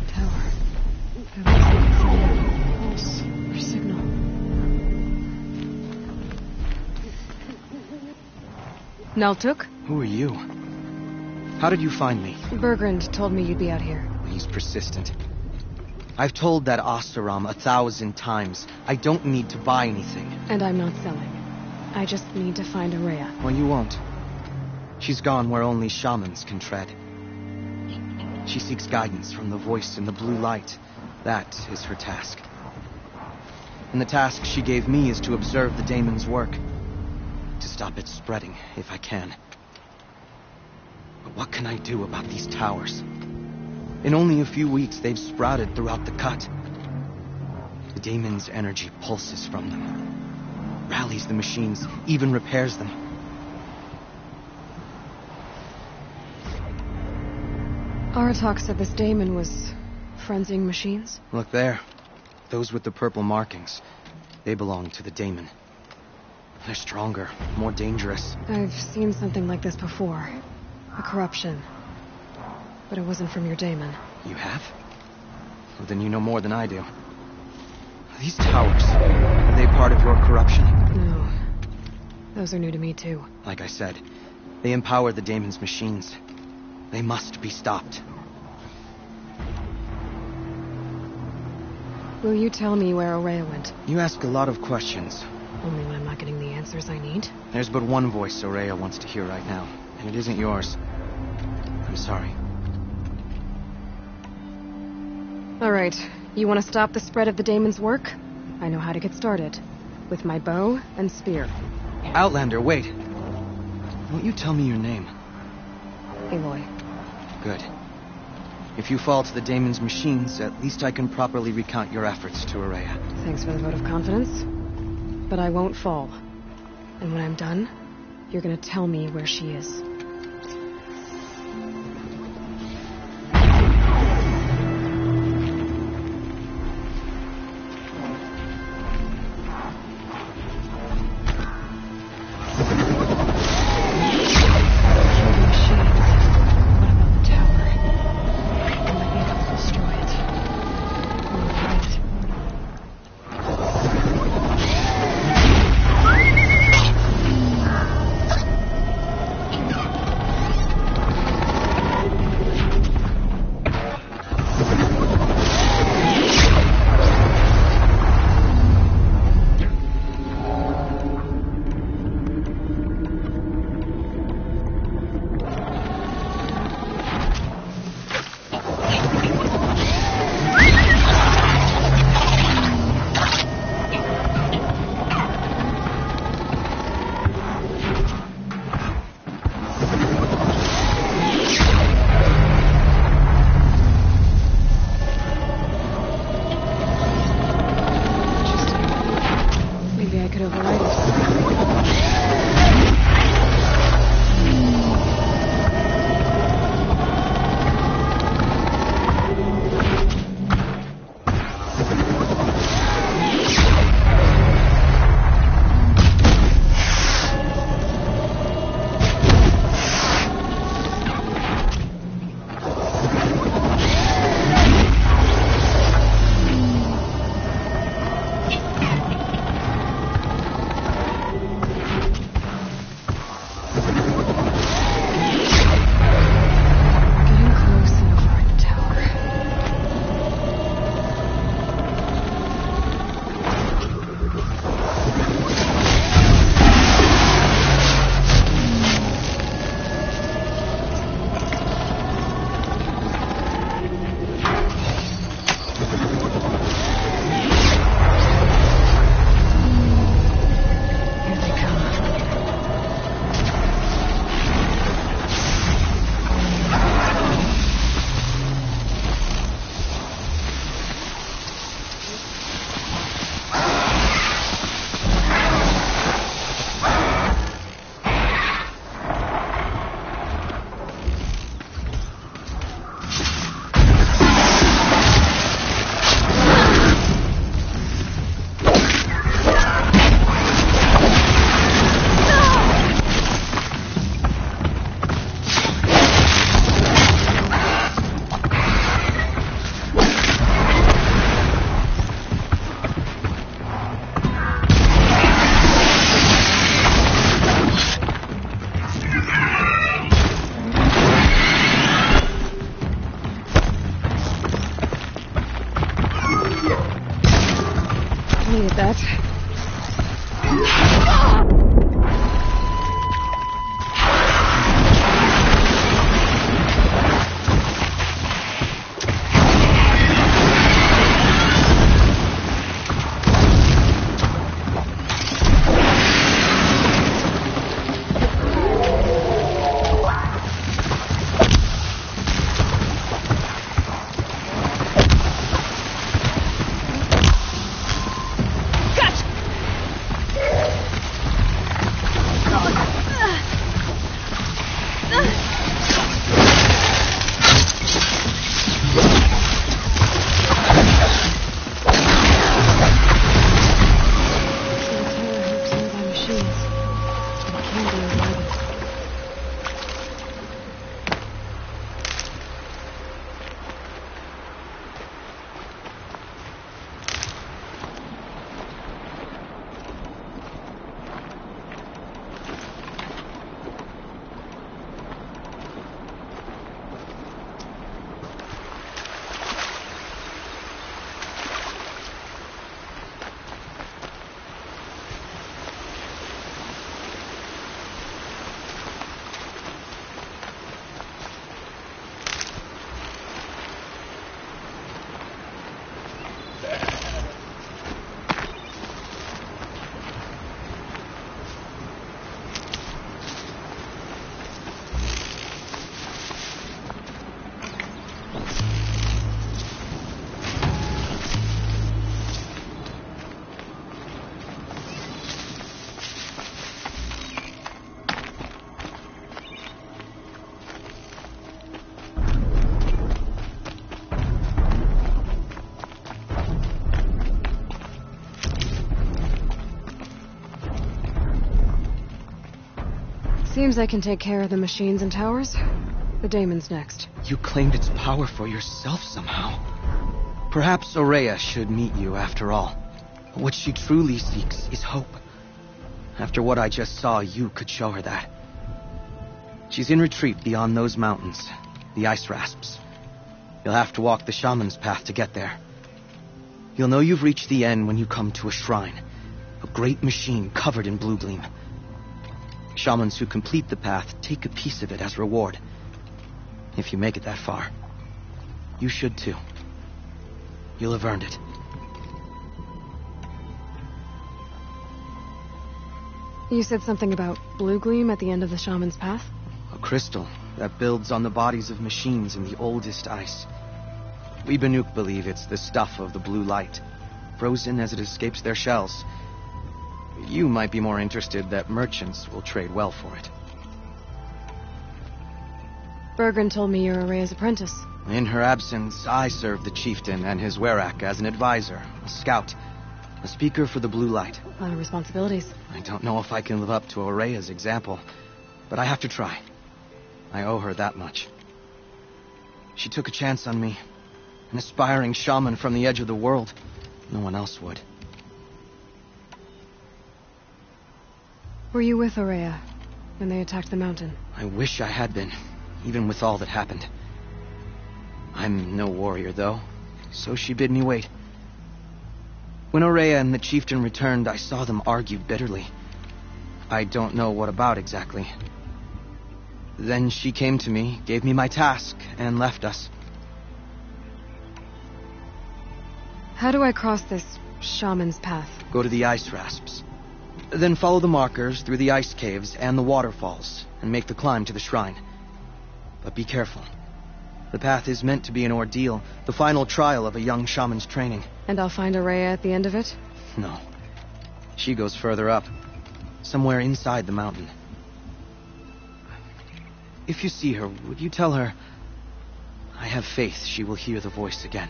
tower. There looks like it's a pulse or signal. Naltuk? Who are you? How did you find me? Bergrand told me you'd be out here. He's persistent. I've told that Oseram 1,000 times. I don't need to buy anything. And I'm not selling. I just need to find Ourea. Well, you won't. She's gone where only shamans can tread. She seeks guidance from the voice in the blue light. That is her task. And the task she gave me is to observe the daemon's work. To stop it spreading, if I can. But what can I do about these towers? In only a few weeks, they've sprouted throughout the cut. The daemon's energy pulses from them. Rallies the machines, even repairs them. Aratak said this daemon was frenzying machines. Look there. Those with the purple markings. They belong to the daemon. They're stronger, more dangerous. I've seen something like this before. A corruption. But it wasn't from your daemon. You have? Well, then you know more than I do. These towers, are they part of your corruption? No. Those are new to me, too. Like I said, they empower the daemon's machines. They must be stopped. Will you tell me where Ourea went? You ask a lot of questions. Only when I'm not getting the answers I need. There's but one voice Ourea wants to hear right now, and it isn't yours. I'm sorry. All right. You want to stop the spread of the daemon's work? I know how to get started. With my bow and spear. Outlander, wait. Won't you tell me your name? Aloy. Good. If you fall to the daemon's machines, at least I can properly recount your efforts to Ourea. Thanks for the vote of confidence. But I won't fall. And when I'm done, you're gonna tell me where she is. Seems I can take care of the machines and towers. The daemon's next. You claimed its power for yourself somehow. Perhaps Ourea should meet you after all. What she truly seeks is hope. After what I just saw, you could show her that. She's in retreat beyond those mountains, the ice rasps. You'll have to walk the shaman's path to get there. You'll know you've reached the end when you come to a shrine, a great machine covered in blue gleam. Shamans who complete the path take a piece of it as reward. If you make it that far, you should too. You'll have earned it. You said something about blue gleam at the end of the shaman's path? A crystal that builds on the bodies of machines in the oldest ice. We Banuk believe it's the stuff of the blue light, frozen as it escapes their shells. You might be more interested that merchants will trade well for it. Bergren told me you're Ourea's apprentice. In her absence, I served the chieftain and his werak as an advisor, a scout, a speaker for the blue light. A lot of responsibilities. I don't know if I can live up to Ourea's example, but I have to try. I owe her that much. She took a chance on me, an aspiring shaman from the edge of the world. No one else would. Were you with Ourea when they attacked the mountain? I wish I had been, even with all that happened. I'm no warrior, though, so she bid me wait. When Ourea and the chieftain returned, I saw them argue bitterly. I don't know what about exactly. Then she came to me, gave me my task, and left us. How do I cross this shaman's path? Go to the ice rasps. Then follow the markers through the ice caves and the waterfalls, and make the climb to the shrine. But be careful. The path is meant to be an ordeal, the final trial of a young shaman's training. And I'll find Ourea at the end of it? No. She goes further up, somewhere inside the mountain. If you see her, would you tell her, I have faith she will hear the voice again.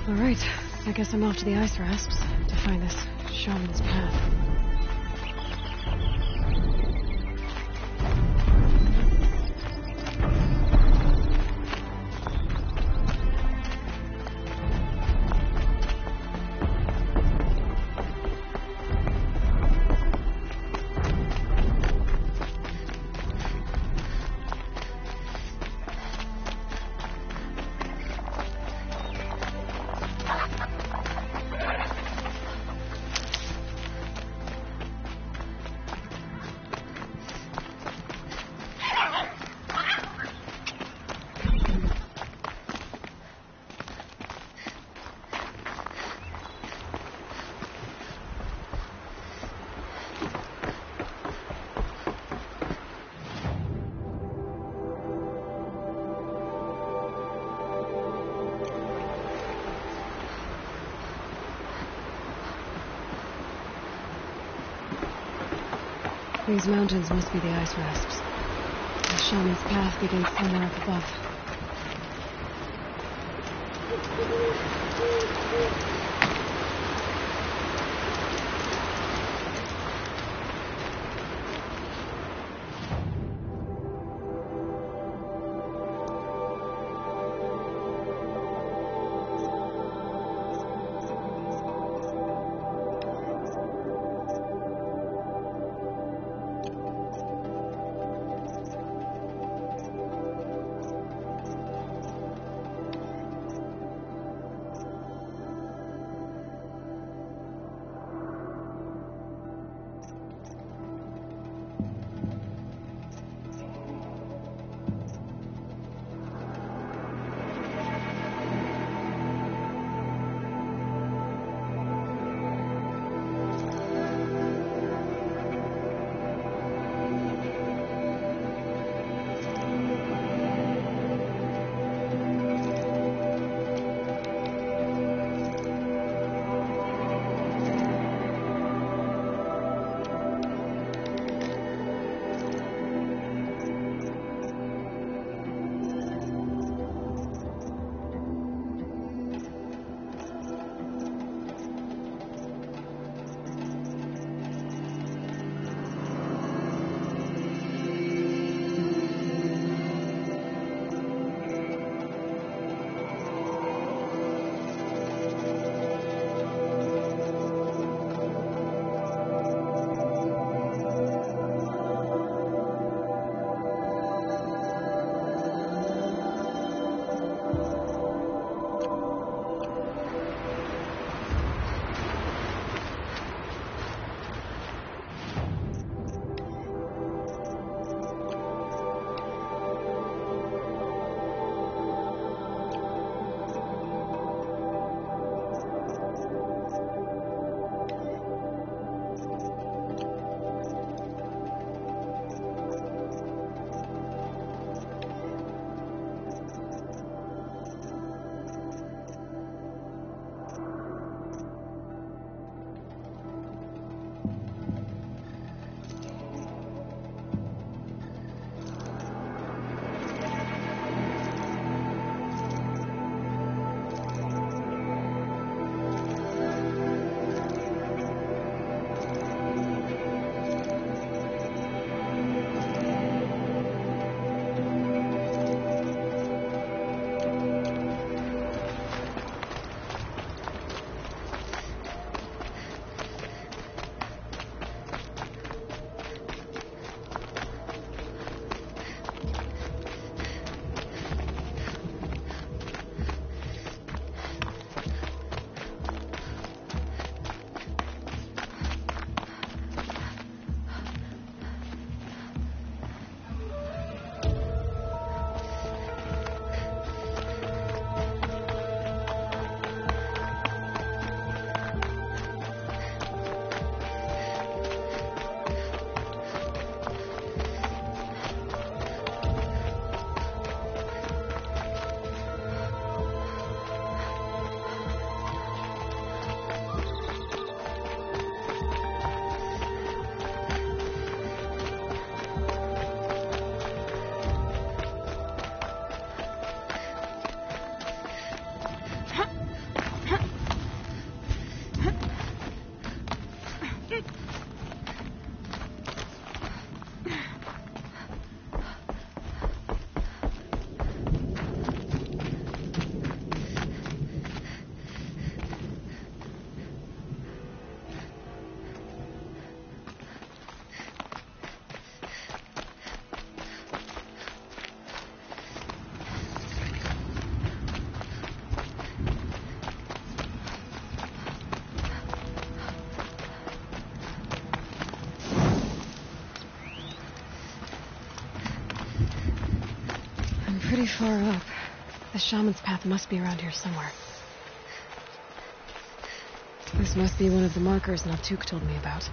All right, I guess I'm off to the ice rasps to find this shaman's path. These mountains must be the ice rasps. The shaman's path begins somewhere up above. pretty far up. The shaman's path must be around here somewhere. This must be one of the markers Naltuk told me about.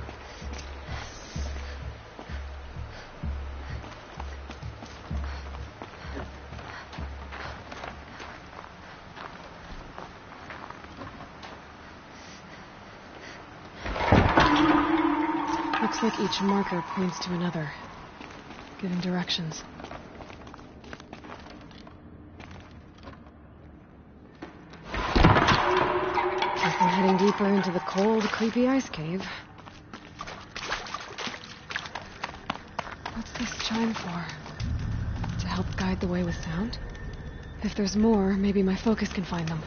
Looks like each marker points to another, giving directions. Guess I'm heading deeper into the cold, creepy ice cave. What's this chime for? To help guide the way with sound? If there's more, maybe my focus can find them.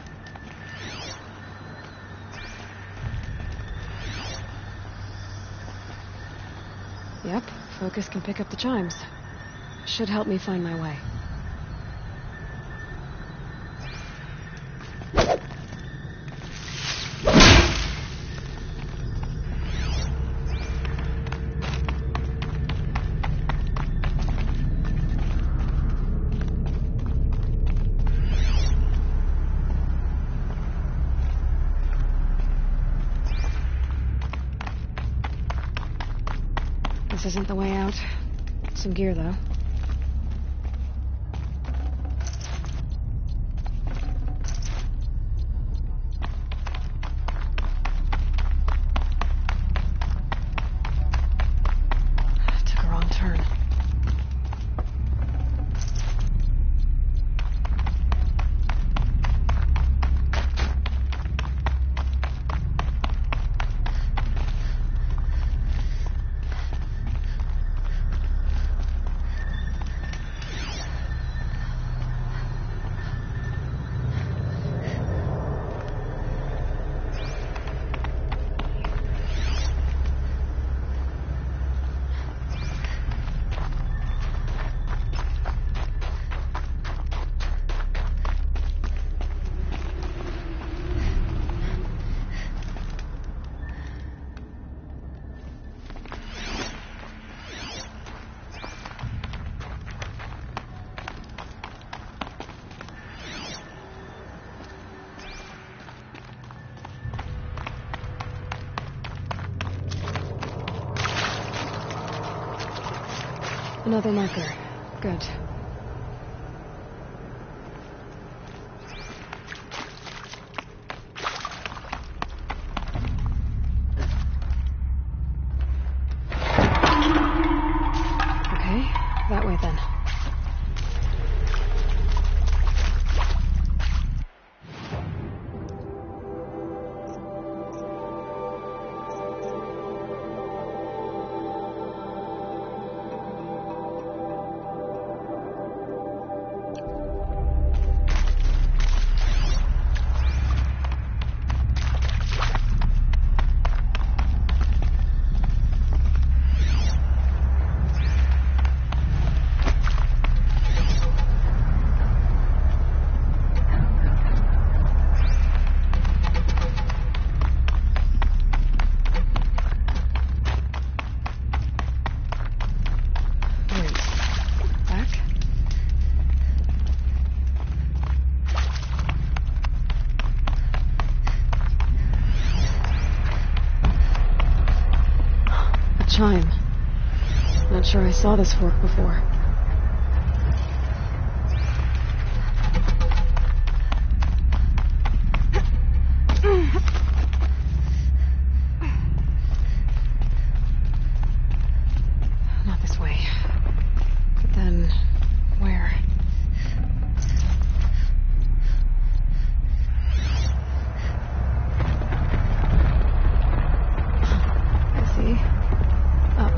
Yep, focus can pick up the chimes. Should help me find my way. This isn't the way out. Some gear, though. Took a wrong turn. Another marker. Good. Okay, that way then. Chime. Not sure I saw this fork before. Not this way. But then, where? I see. Up.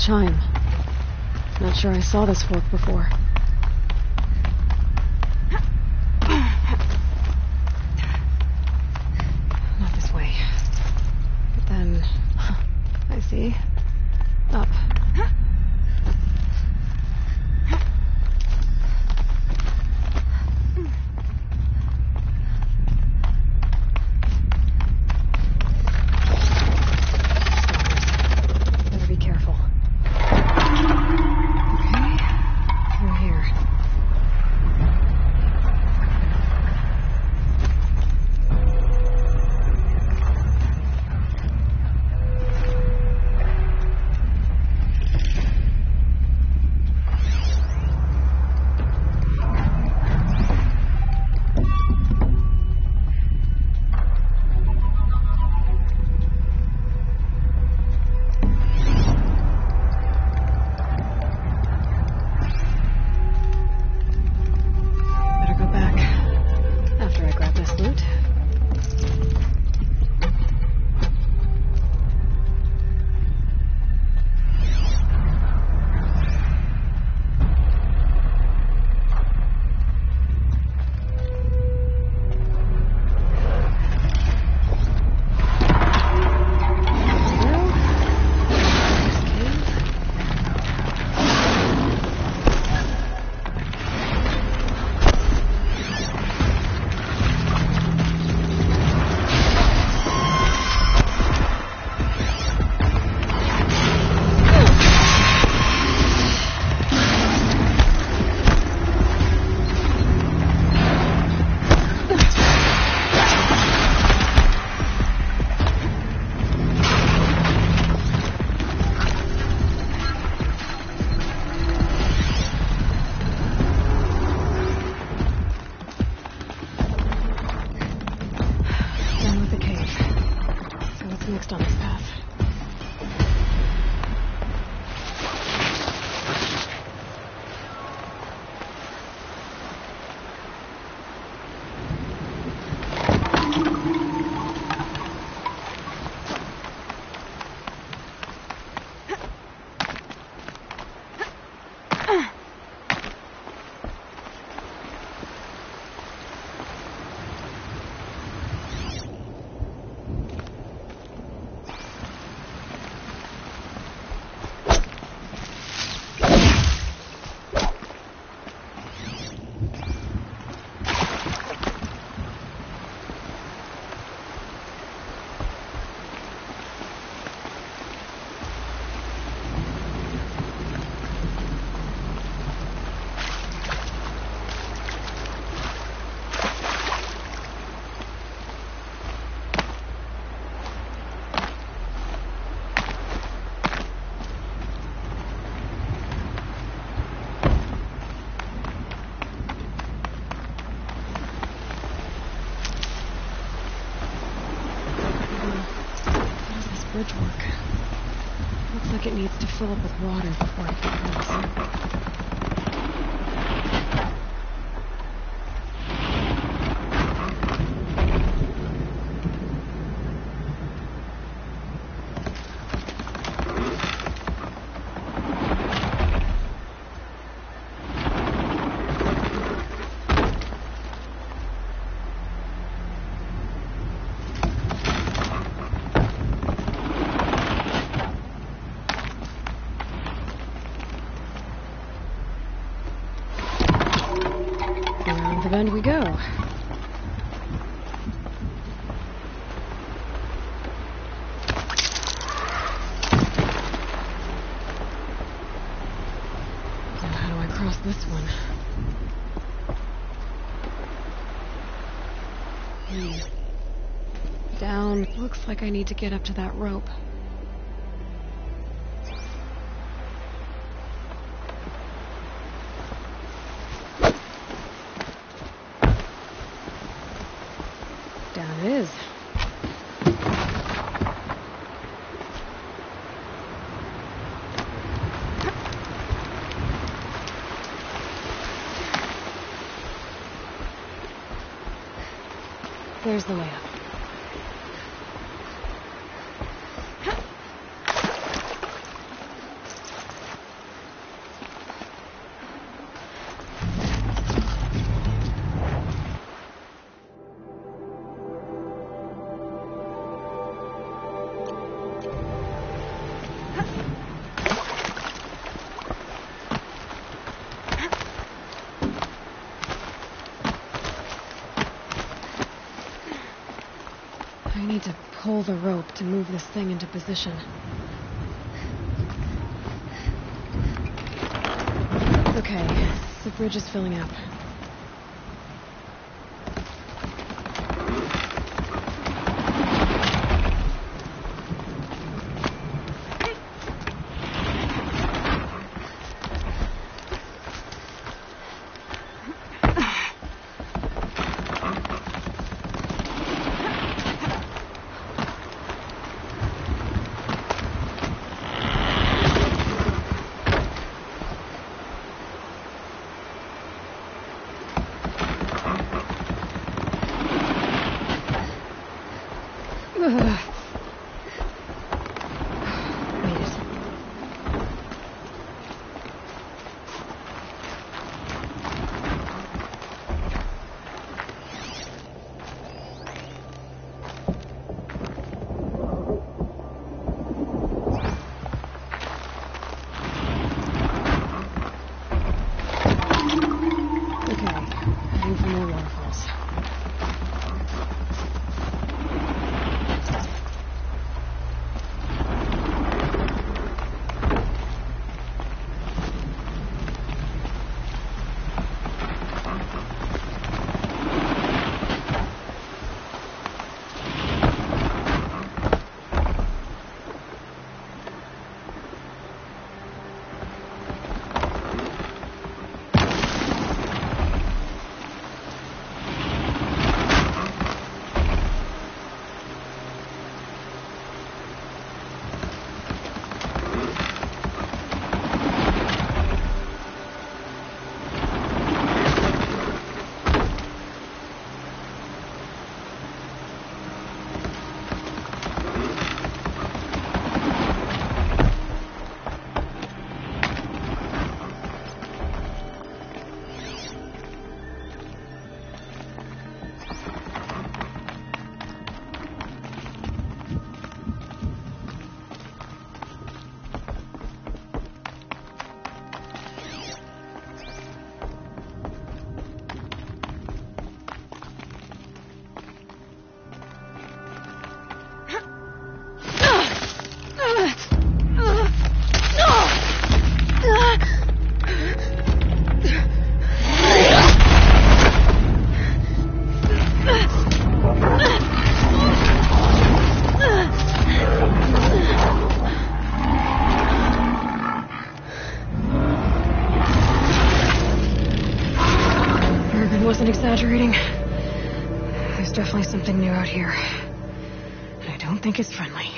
chime. Not sure I saw this fork before. Not this way. But then... I see. Up. Better be careful. Okay. Through here. Better go back after I grab this loot. Done with the cave. So what's next on this path? How does this bridge work? Looks like it needs to fill up with water before it can cross. Around the bend we go. So how do I cross this one? Down. Looks like I need to get up to that rope. Down it is. There's the way up. need to pull the rope to move this thing into position. Okay, the bridge is filling up. Wasn't exaggerating. There's definitely something new out here. And I don't think it's friendly.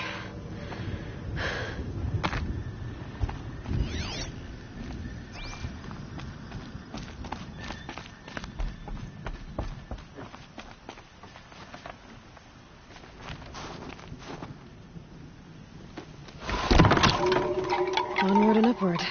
Onward and upward.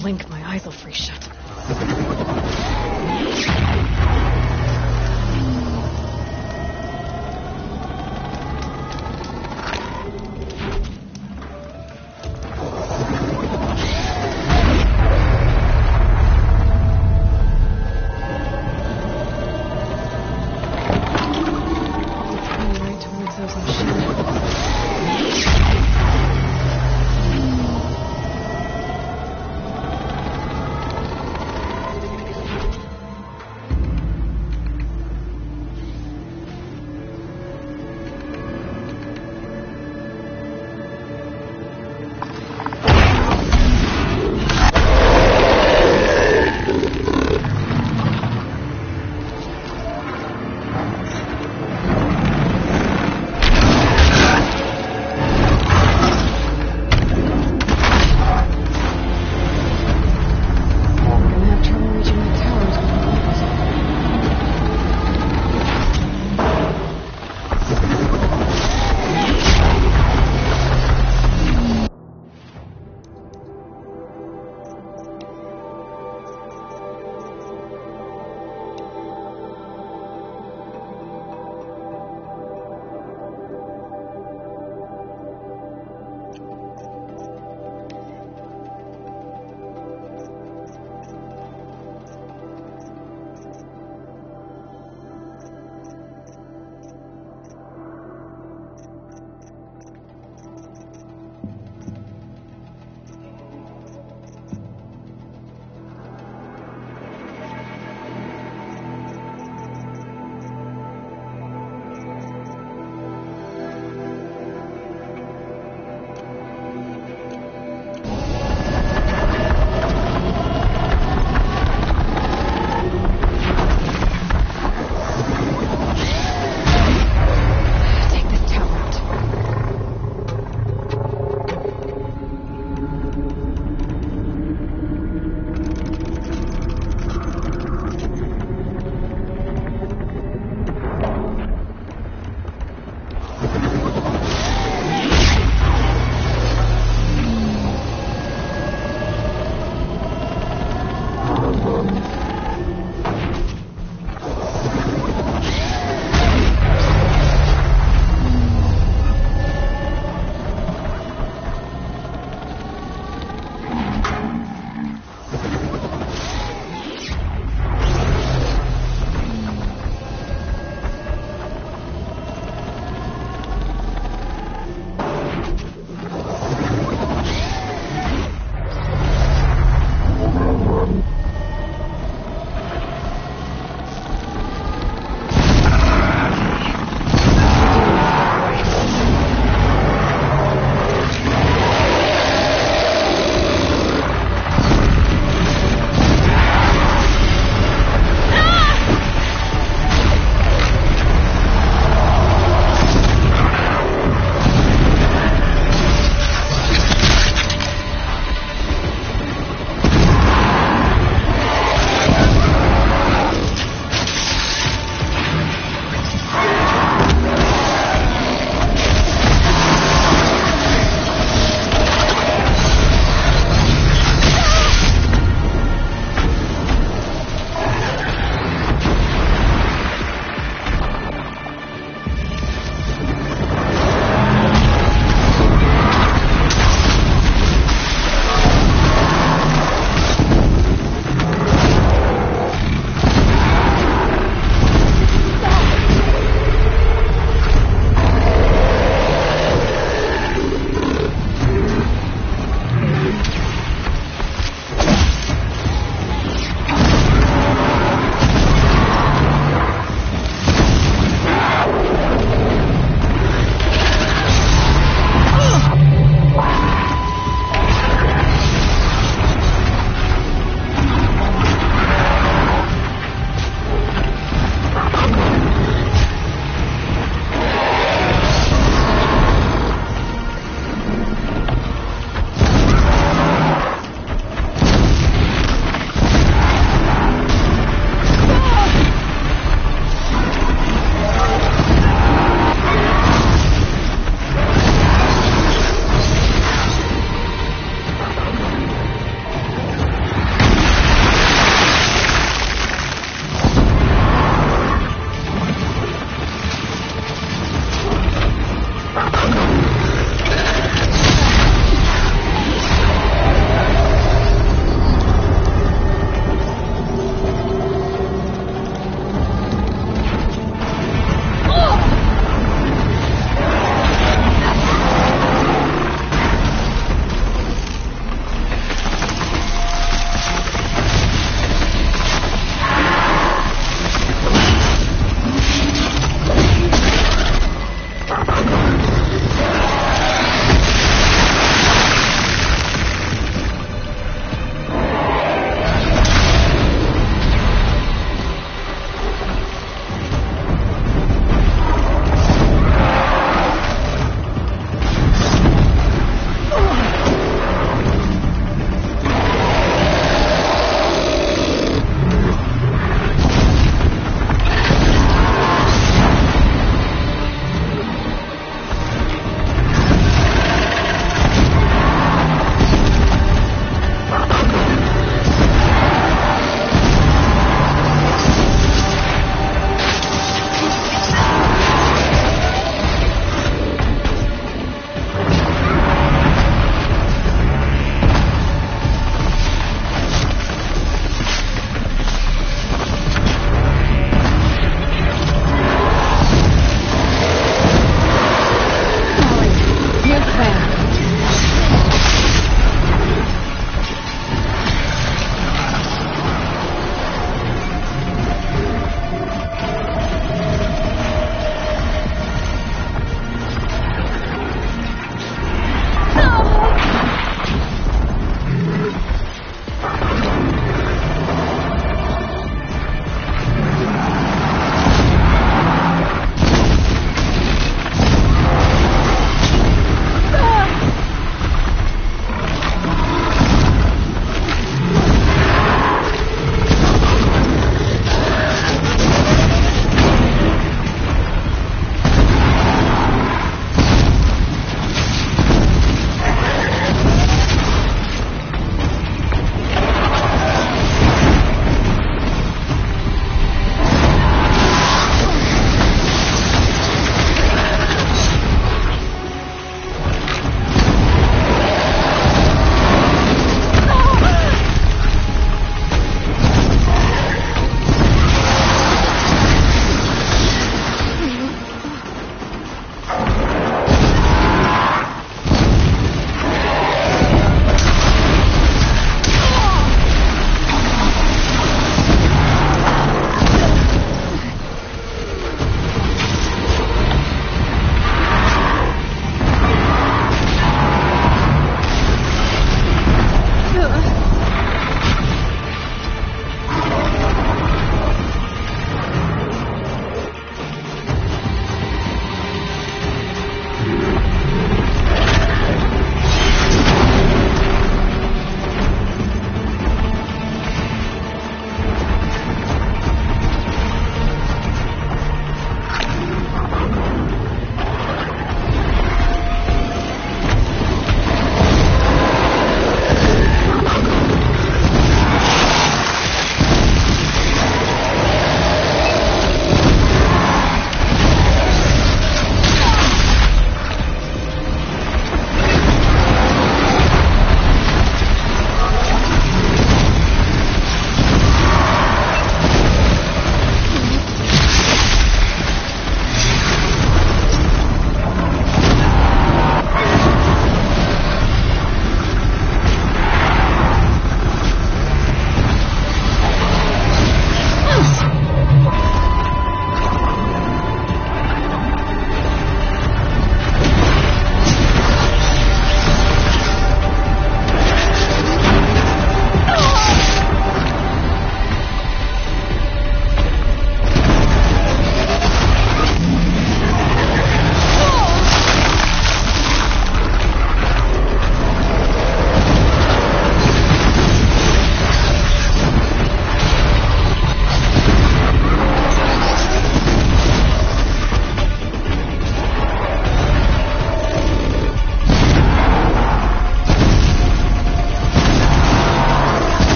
Blink, my eyes will freeze shut. Right towards those machines.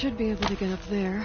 should be able to get up there.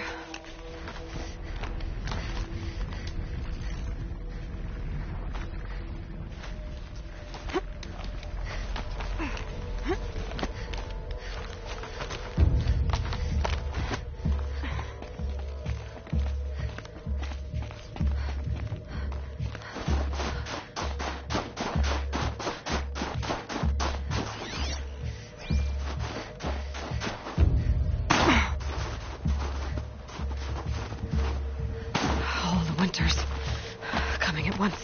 Coming at once.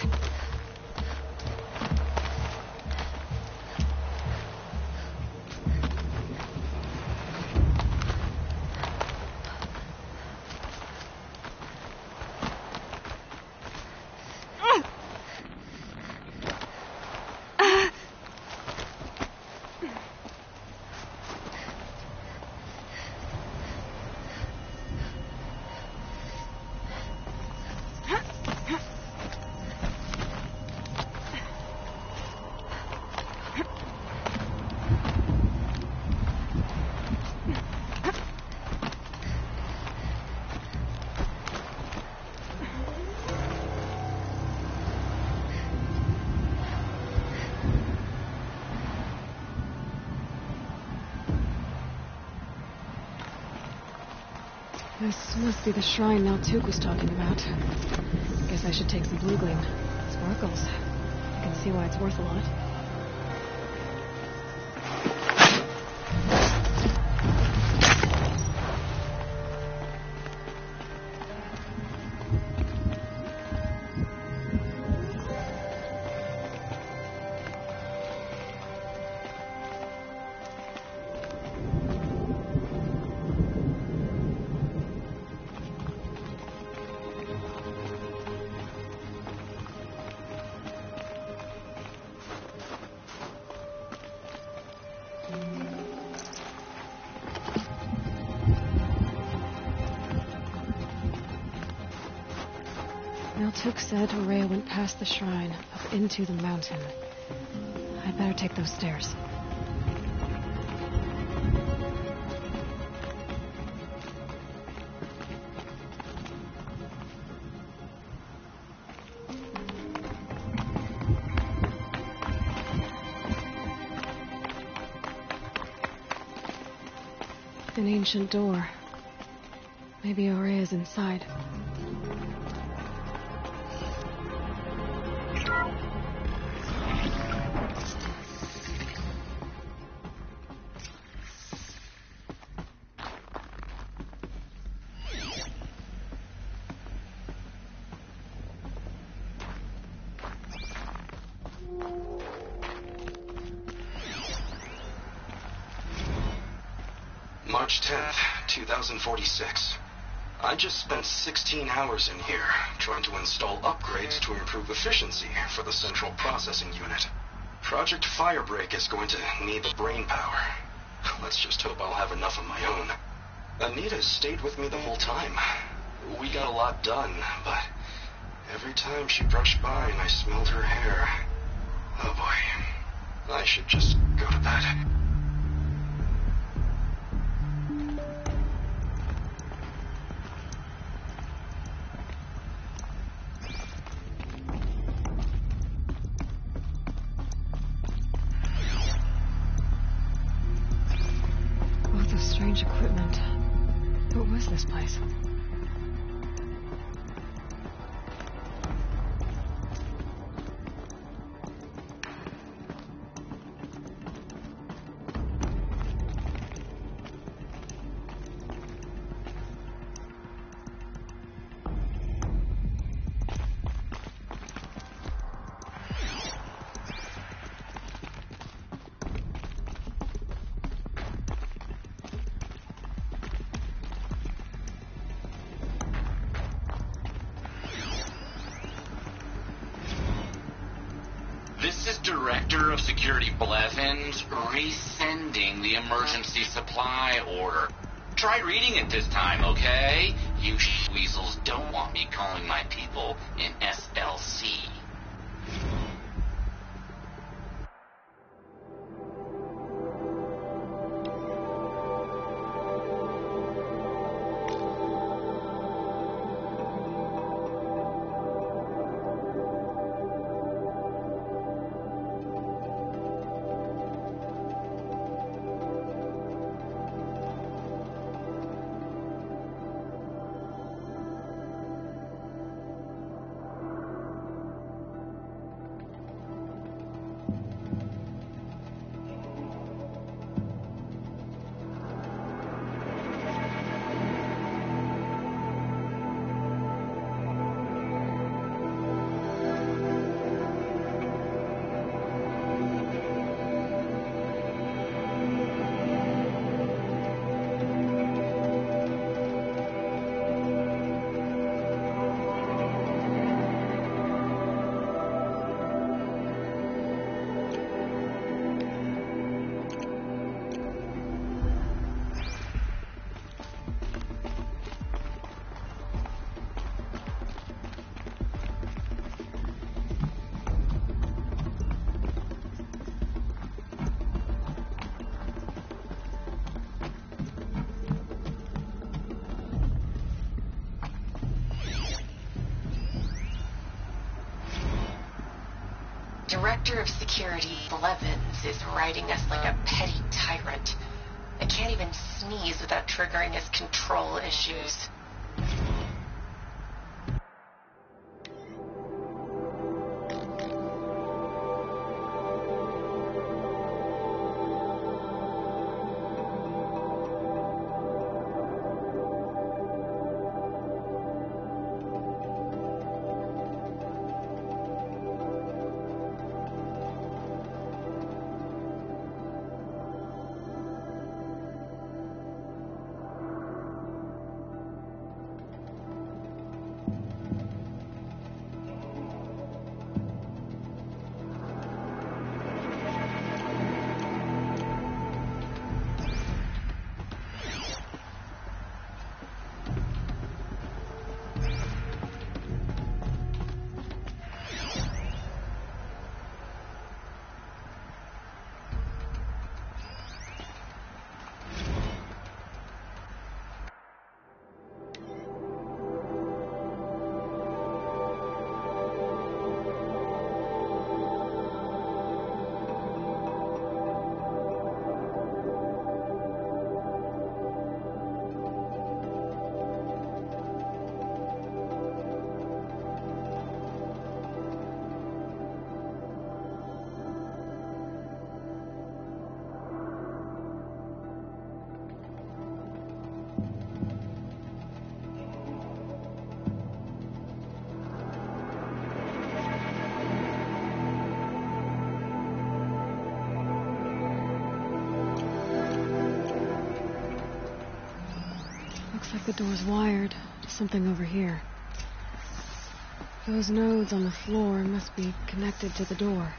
This must be the shrine Maltuk was talking about. Guess I should take some blue gleam. Sparkles. I can see why it's worth a lot. Maltuk said Ourea went past the shrine, up into the mountain. I'd better take those stairs. An ancient door. Maybe Ourea's inside. March 10th, 2046. I just spent 16 hours in here, trying to install upgrades to improve efficiency for the central processing unit. Project Firebreak is going to need the brain power. Let's just hope I'll have enough of my own. Anita stayed with me the whole time. We got a lot done, but every time she brushed by and I smelled her hair... Oh boy. I should just go to bed. Strange equipment. What was this place? This is Director of Security Blevins resending the emergency supply order. Try reading it this time, okay? You weasels don't want me calling my people in SLC. Director of Security Blevins is riding us like a petty tyrant. I can't even sneeze without triggering his control issues. The door's wired to something over here. Those nodes on the floor must be connected to the door.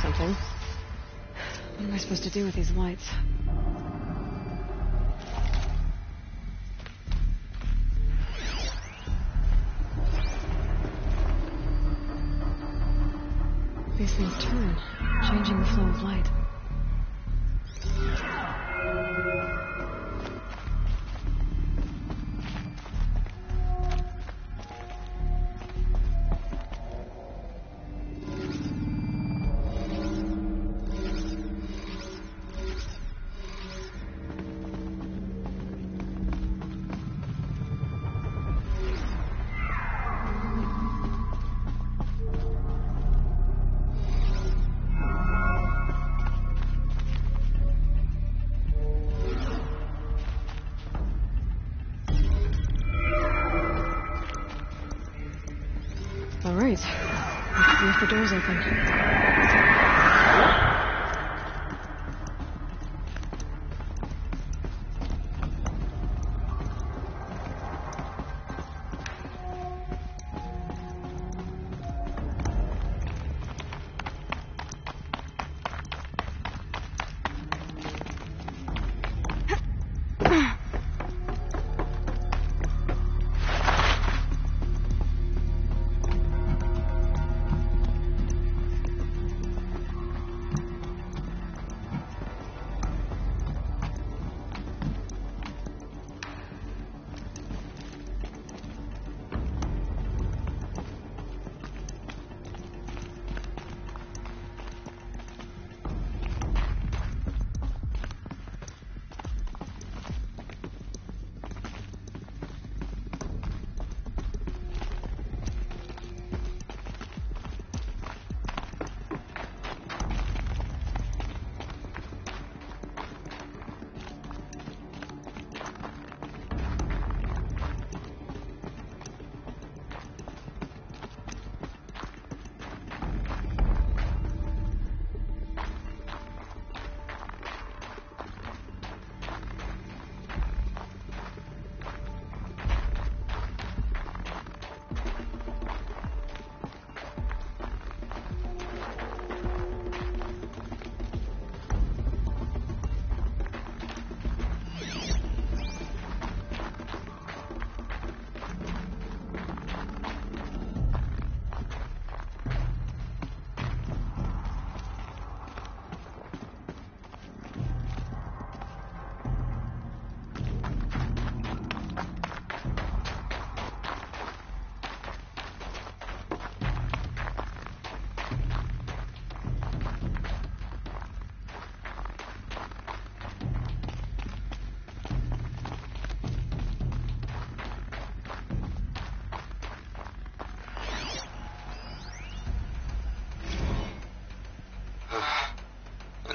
Something. What am I supposed to do with these lights? These things turn, changing the flow of light. All right. Let's see if the door's open.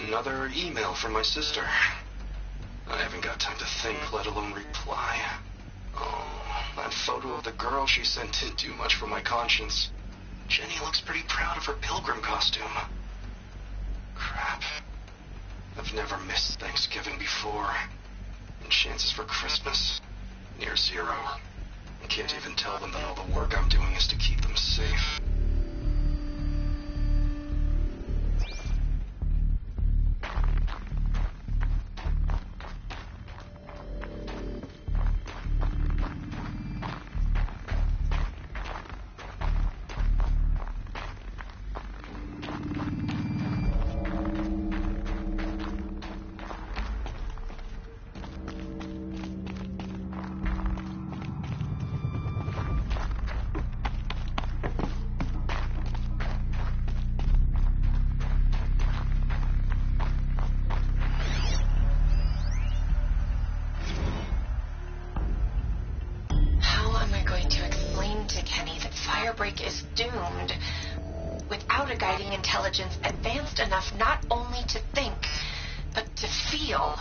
Another email from my sister. I haven't got time to think, let alone reply. Oh, that photo of the girl she sent didn't do much for my conscience. Jenny looks pretty proud of her pilgrim costume. Crap. I've never missed Thanksgiving before. And chances for Christmas? Near zero. I can't even tell them that all the work I'm doing is to keep them safe. Firebreak is doomed without a guiding intelligence advanced enough not only to think, but to feel.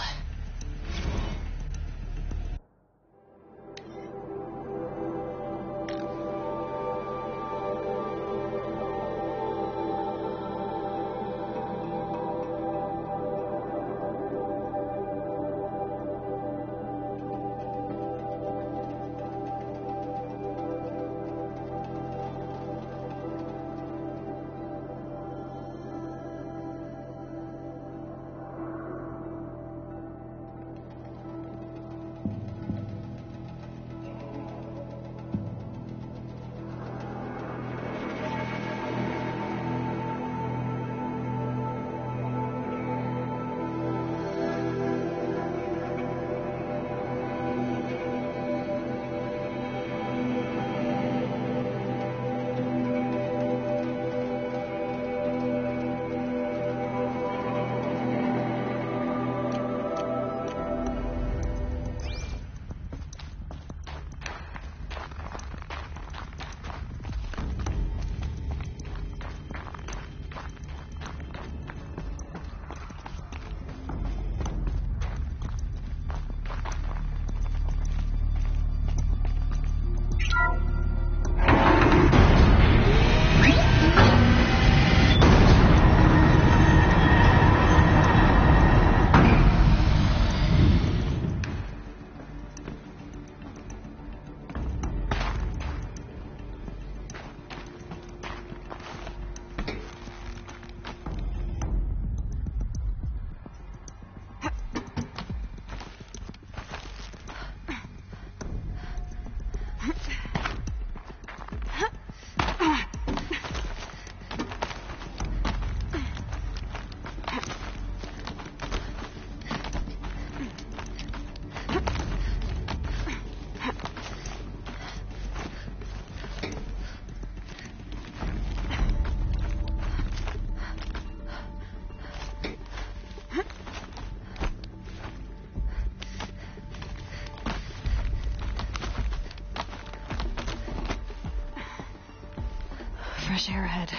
Fresh air ahead.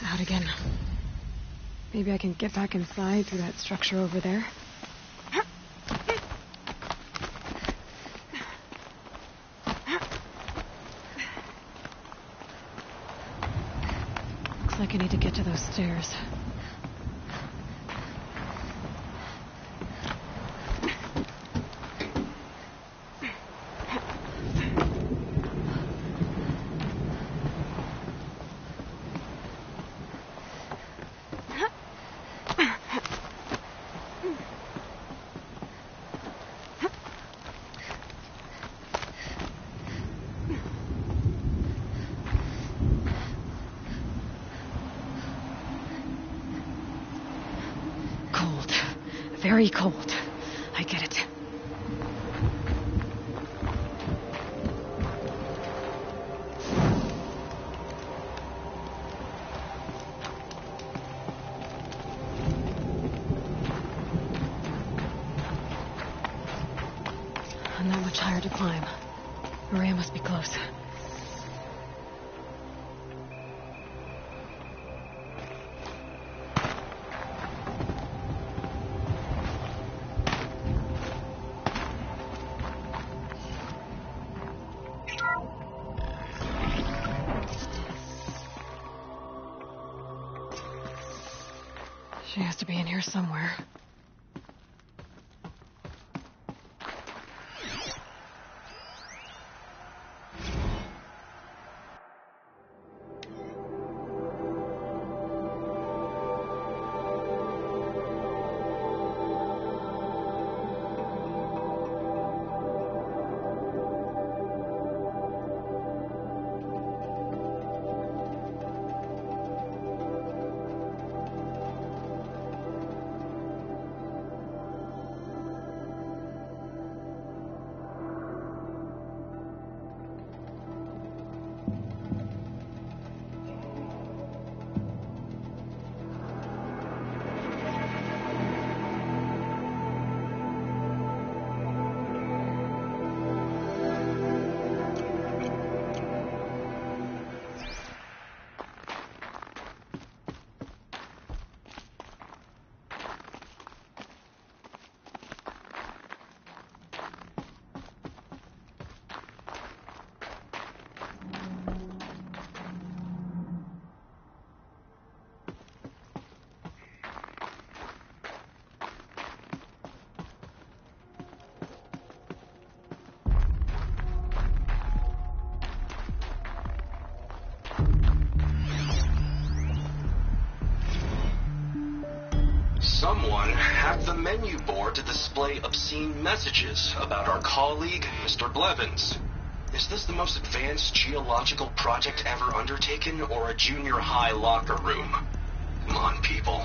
Out again. Maybe I can get back inside through that structure over there. Looks like I need to get to those stairs. Very cold. I get it. Not much higher to climb. Maria must be close. She has to be in here somewhere. Someone hacked the menu board to display obscene messages about our colleague, Mr. Blevins. Is this the most advanced geological project ever undertaken, or a junior high locker room? Come on, people.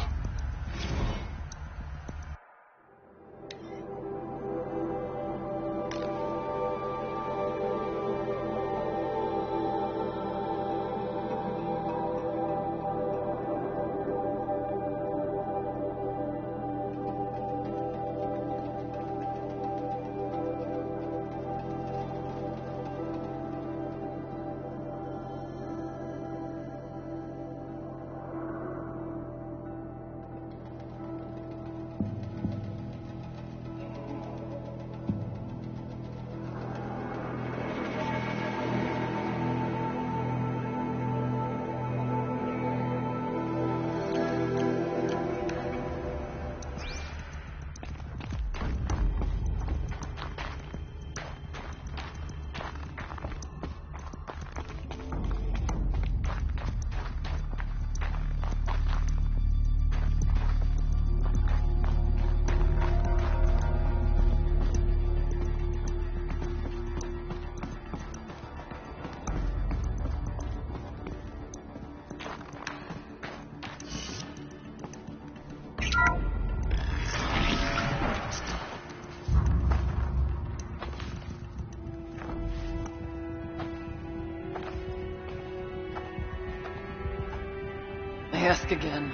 I ask again,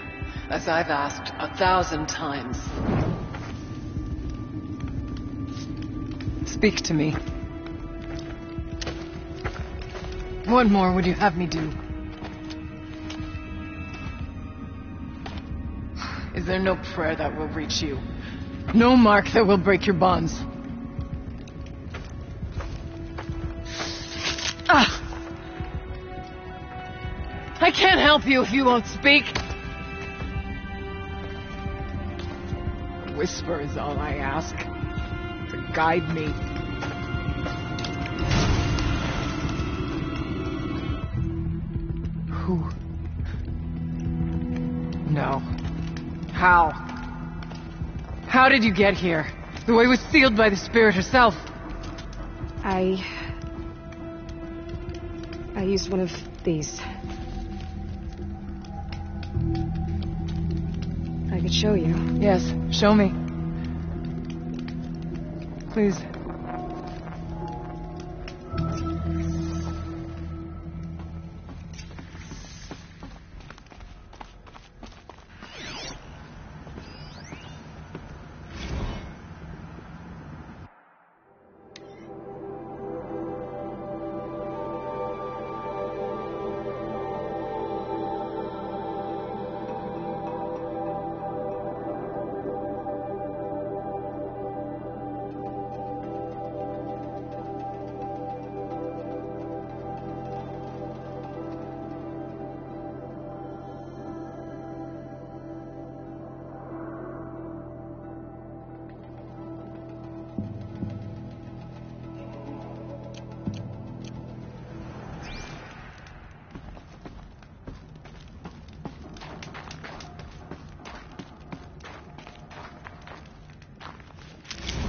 as I've asked 1,000 times. Speak to me. What more would you have me do? Is there no prayer that will reach you? No mark that will break your bonds? Ah! I can't help you if you won't speak. A whisper is all I ask. To guide me. Who? No. How? How did you get here? The way was sealed by the spirit herself. I used one of these. I could show you. Yes, show me. Please.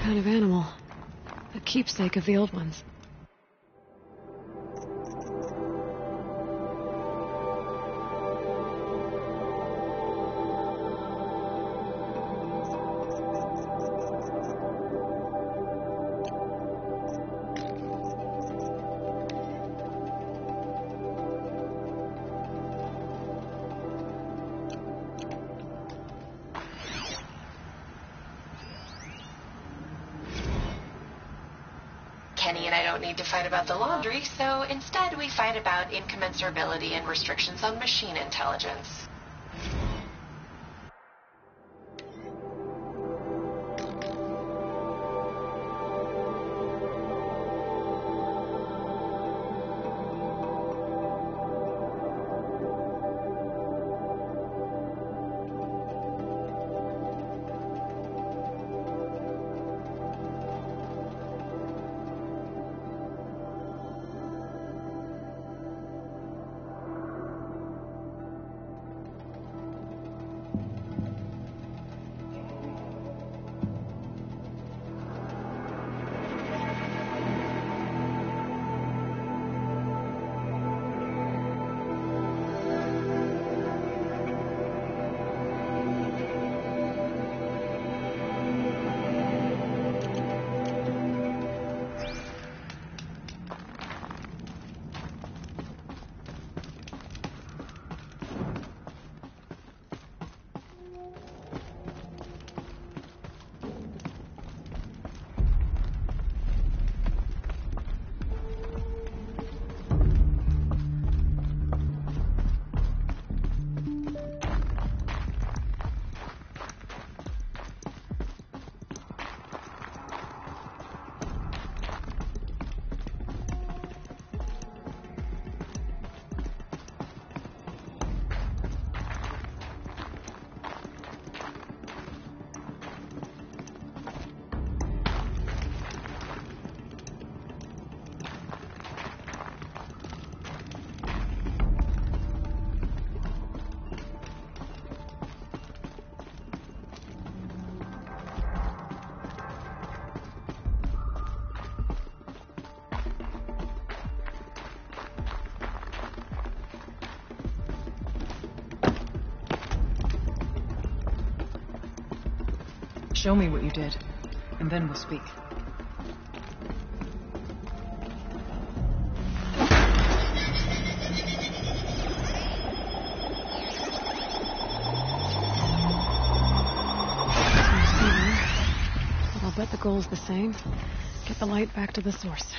kind of animal. A keepsake of the old ones. Kenny and I don't need to fight about the laundry, so instead we fight about incommensurability and restrictions on machine intelligence. Show me what you did, and then we'll speak. But I'll bet the goal's the same. Get the light back to the source.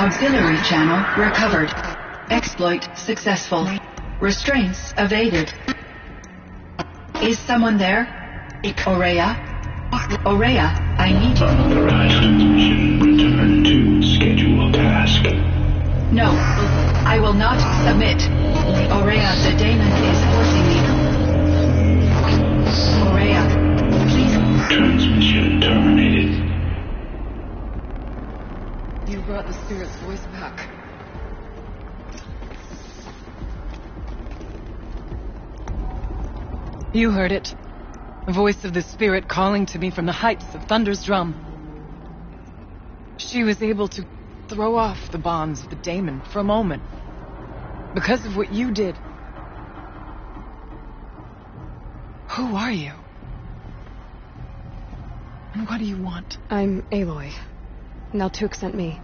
Auxiliary channel recovered. Exploit successful. Restraints evaded. Is someone there? Aurea? Aurea, I need you. Authorized transmission. Return to scheduled task. No, I will not submit. Aurea, the daemon is forcing me. Aurea, please. Transmission terminated. You brought the spirit's voice back. You heard it. The voice of the spirit calling to me from the heights of Thunder's Drum. She was able to throw off the bonds of the daemon for a moment. Because of what you did. Who are you? And what do you want? I'm Aloy. Naltuk sent me.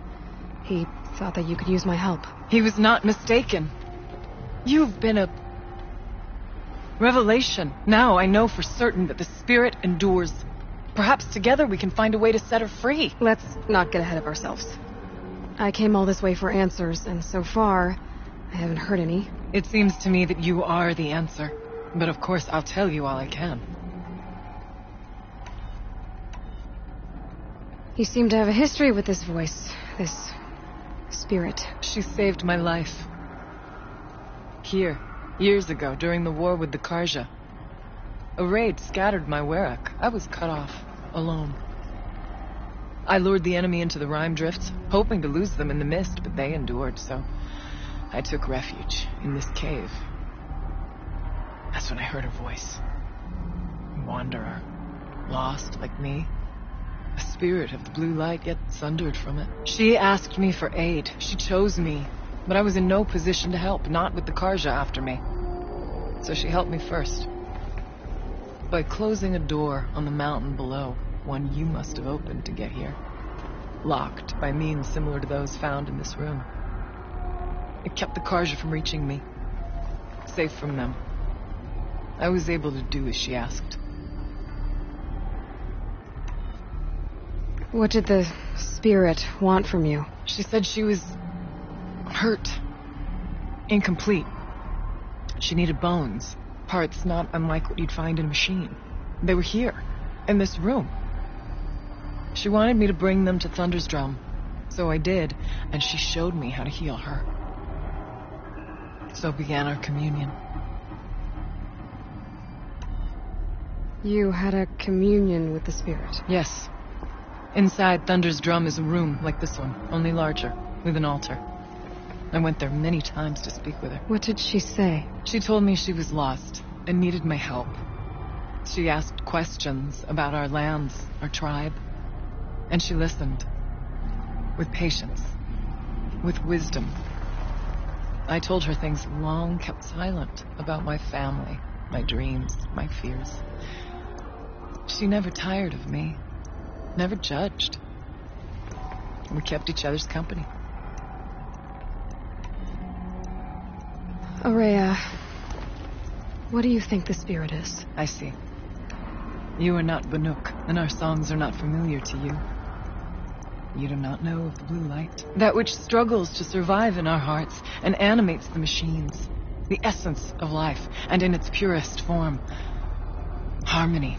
He thought that you could use my help. He was not mistaken. You've been a revelation. Now I know for certain that the spirit endures. Perhaps together we can find a way to set her free. Let's not get ahead of ourselves. I came all this way for answers, and so far, I haven't heard any. It seems to me that you are the answer. But of course, I'll tell you all I can. You seem to have a history with this voice, this spirit. She saved my life. Here, years ago, during the war with the Karja. A raid scattered my Werak. I was cut off, alone. I lured the enemy into the Rime Drifts, hoping to lose them in the mist, but they endured, so I took refuge in this cave. That's when I heard her voice. A wanderer, lost like me. A spirit of the blue light, yet sundered from it. She asked me for aid. She chose me, but I was in no position to help, not with the Karja after me. So she helped me first. By closing a door on the mountain below, one you must have opened to get here. Locked by means similar to those found in this room. It kept the Karja from reaching me. Safe from them. I was able to do as she asked. What did the spirit want from you? She said she was hurt. Incomplete. She needed bones. Parts not unlike what you'd find in a machine. They were here, in this room. She wanted me to bring them to Thunder's Drum. So I did, and she showed me how to heal her. So began our communion. You had a communion with the spirit? Yes. Inside Thunder's Drum is a room like this one, only larger, with an altar. I went there many times to speak with her. What did she say? She told me she was lost and needed my help. She asked questions about our lands, our tribe, and she listened. With patience. With wisdom. I told her things long kept silent about my family, my dreams, my fears. She never tired of me. Never judged. We kept each other's company. Aurea, what do you think the spirit is? I see. You are not Banuk, and our songs are not familiar to you. You do not know of the blue light. That which struggles to survive in our hearts and animates the machines. The essence of life, and in its purest form. Harmony.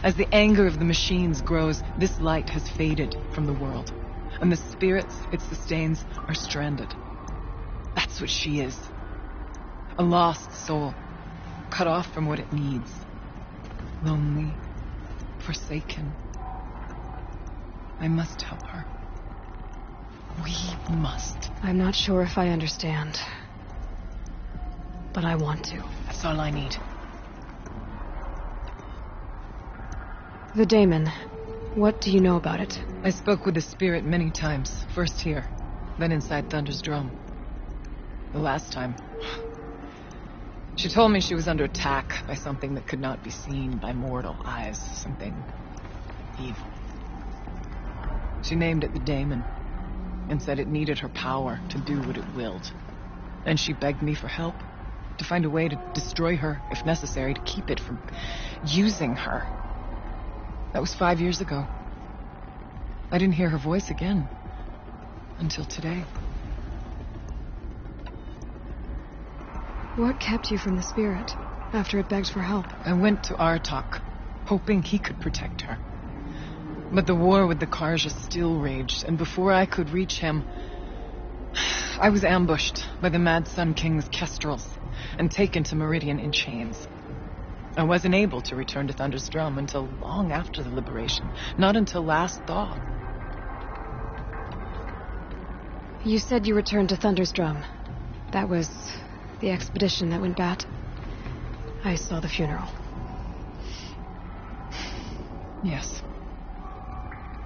As the anger of the machines grows, this light has faded from the world. And the spirits it sustains are stranded. That's what she is. A lost soul, cut off from what it needs. Lonely, forsaken. I must help her. We must. I'm not sure if I understand. But I want to. That's all I need. The daemon. What do you know about it? I spoke with the spirit many times. First here, then inside Thunder's Drum. The last time. She told me she was under attack by something that could not be seen by mortal eyes. Something evil. She named it the daemon, and said it needed her power to do what it willed. And she begged me for help, to find a way to destroy her, if necessary, to keep it from using her. That was 5 years ago. I didn't hear her voice again. Until today. What kept you from the spirit after it begged for help? I went to Aratak, hoping he could protect her. But the war with the Karja still raged, and before I could reach him, I was ambushed by the Mad Sun King's kestrels and taken to Meridian in chains. I wasn't able to return to Thunder's Drum until long after the liberation, not until last thaw. You said you returned to Thunder's Drum. That was the expedition that went bad. I saw the funeral. Yes.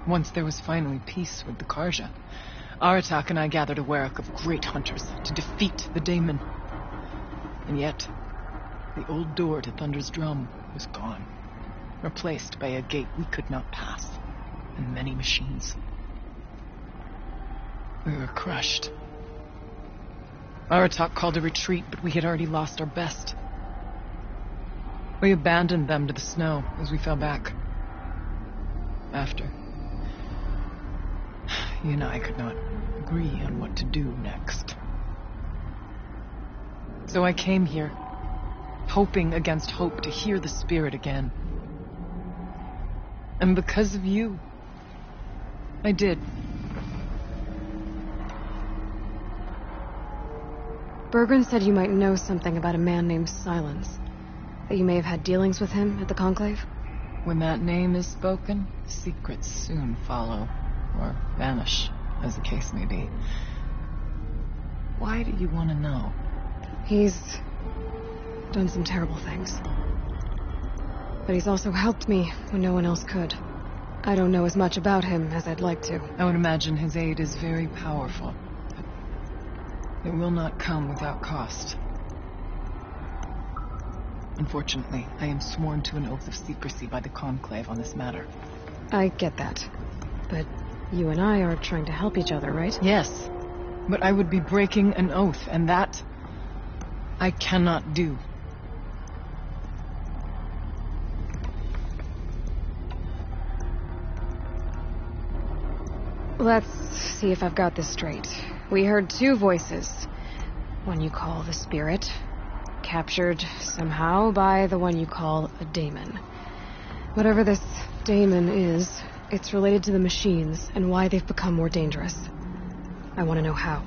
Once there was finally peace with the Karja, Aratak and I gathered a Werak of great hunters to defeat the Daemon. And yet, the old door to Thunder's Drum was gone, replaced by a gate we could not pass, and many machines. We were crushed. Aratak called a retreat, but we had already lost our best. We abandoned them to the snow as we fell back. After, you and I could not agree on what to do next. So I came here, hoping against hope to hear the spirit again. And because of you, I did. Bergren said you might know something about a man named Silence. That you may have had dealings with him at the Conclave? When that name is spoken, secrets soon follow, or vanish, as the case may be. Why do you want to know? He's done some terrible things. But he's also helped me when no one else could. I don't know as much about him as I'd like to. I would imagine his aid is very powerful. But it will not come without cost. Unfortunately, I am sworn to an oath of secrecy by the Conclave on this matter. I get that. But you and I are trying to help each other, right? Yes. But I would be breaking an oath, and that I cannot do. Let's see if I've got this straight. We heard two voices. One you call the spirit, captured somehow by the one you call a daemon. Whatever this daemon is, it's related to the machines and why they've become more dangerous. I want to know how.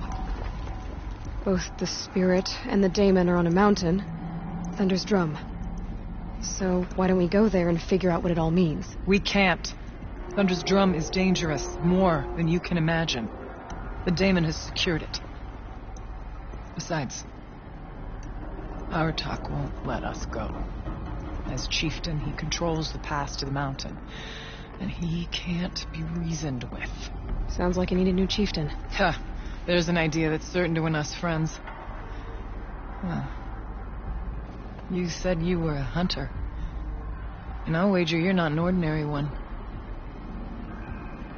Both the spirit and the daemon are on a mountain, Thunder's Drum. So why don't we go there and figure out what it all means? We can't. Thunder's Drum is dangerous, more than you can imagine. The daemon has secured it. Besides, Aratak won't let us go. As chieftain, he controls the pass to the mountain, and he can't be reasoned with. Sounds like you need a new chieftain. Huh. There's an idea that's certain to win us friends. Huh. You said you were a hunter. And I'll wager you're not an ordinary one.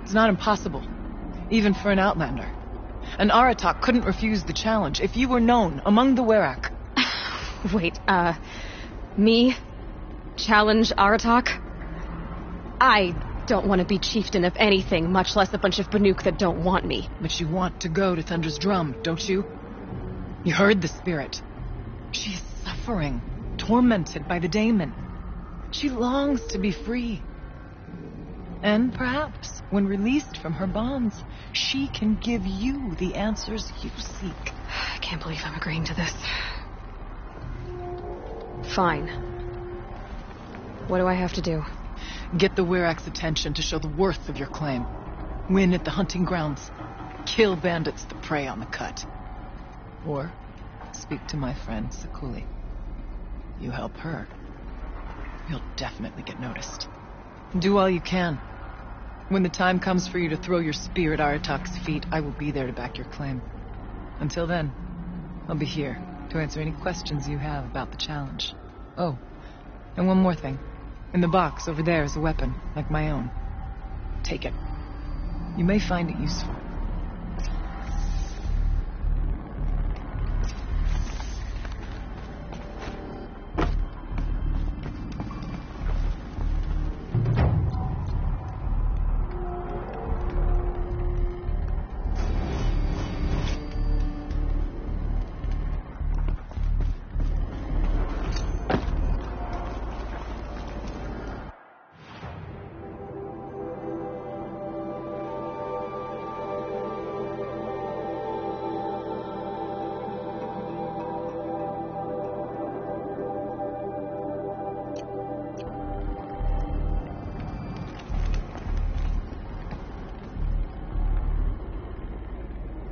It's not impossible, even for an outlander. And Aratak couldn't refuse the challenge if you were known among the Werak. Wait, me? Challenge Aratak? I don't want to be chieftain of anything, much less a bunch of Banuk that don't want me. But you want to go to Thunder's Drum, don't you? You heard the spirit. She's suffering, tormented by the daemon. She longs to be free. And perhaps, when released from her bonds, she can give you the answers you seek. I can't believe I'm agreeing to this. Fine. What do I have to do? Get the Werak's attention to show the worth of your claim. Win at the hunting grounds. Kill bandits that prey on the cut. Or speak to my friend Sakuli. You help her, you'll definitely get noticed. Do all you can. When the time comes for you to throw your spear at Aratak's feet, I will be there to back your claim. Until then, I'll be here to answer any questions you have about the challenge. Oh, and one more thing. In the box over there is a weapon, like my own. Take it. You may find it useful.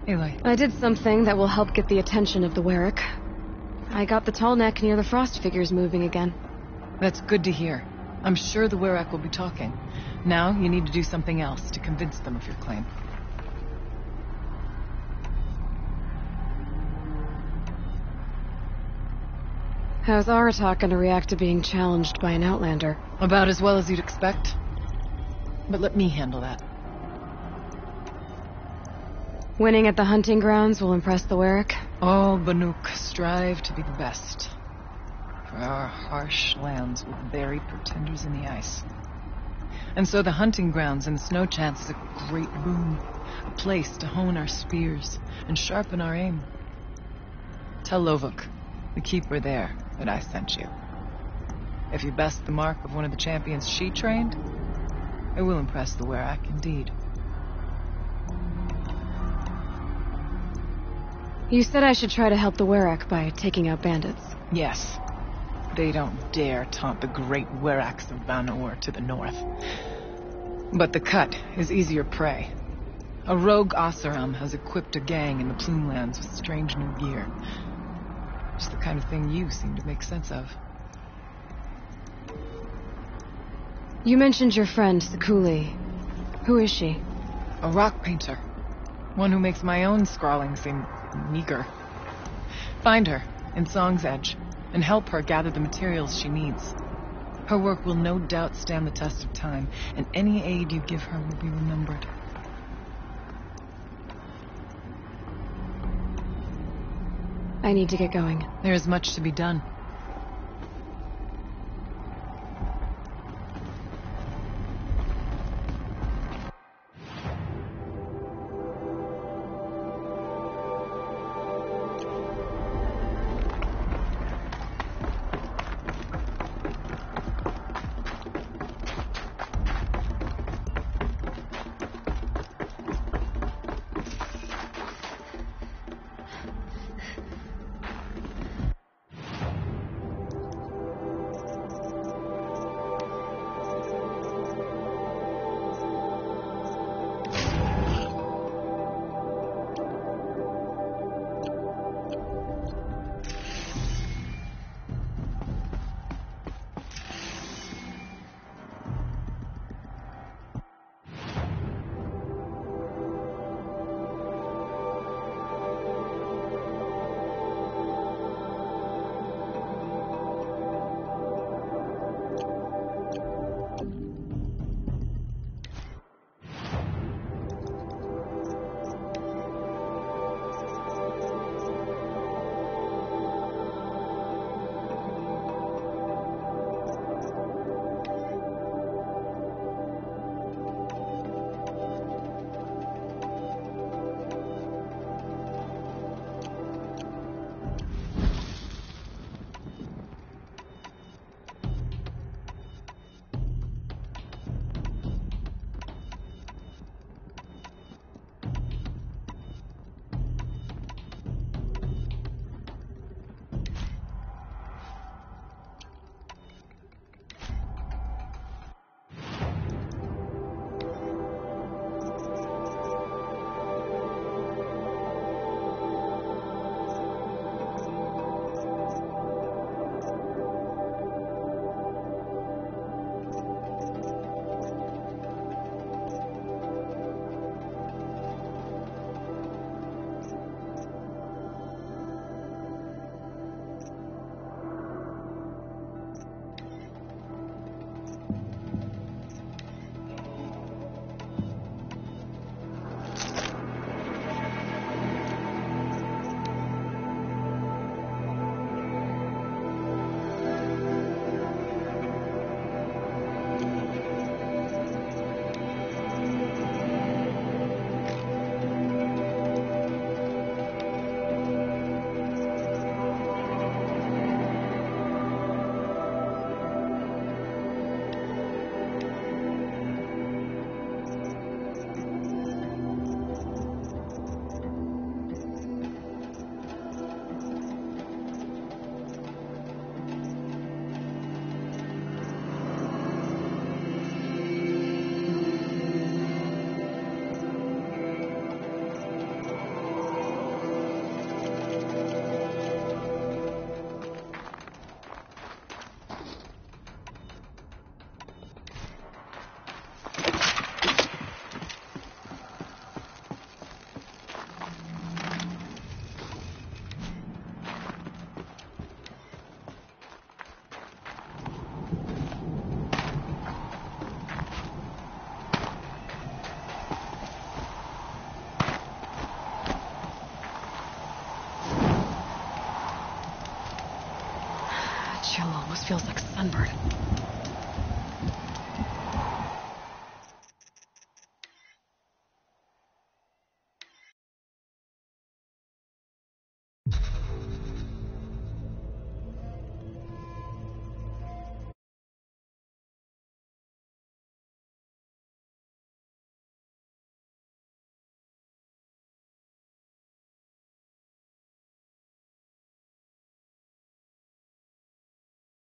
Aloy. I did something that will help get the attention of the Werak. I got the tall neck near the frost figures moving again. That's good to hear. I'm sure the Werak will be talking. Now, you need to do something else to convince them of your claim. How's Aratak gonna react to being challenged by an Outlander? About as well as you'd expect. But let me handle that. Winning at the hunting grounds will impress the Werak? All Banuk strive to be the best. For our harsh lands will bury pretenders in the ice. And so the hunting grounds and the snow chance is a great boon. A place to hone our spears and sharpen our aim. Tell Lovuk, the keeper there, that I sent you. If you best the mark of one of the champions she trained, it will impress the Werak indeed. You said I should try to help the Werak by taking out bandits. Yes. They don't dare taunt the great Weraks of Van-Or to the north. But the Cut is easier prey. A rogue Oseram has equipped a gang in the Plume Lands with strange new gear. It's the kind of thing you seem to make sense of. You mentioned your friend, Sekuli. Who is she? A rock painter. One who makes my own scrawling seem meager. Find her in Song's Edge and help her gather the materials she needs. Her work will no doubt stand the test of time, and any aid you give her will be remembered. I need to get going. There is much to be done. almost feels like sunburn.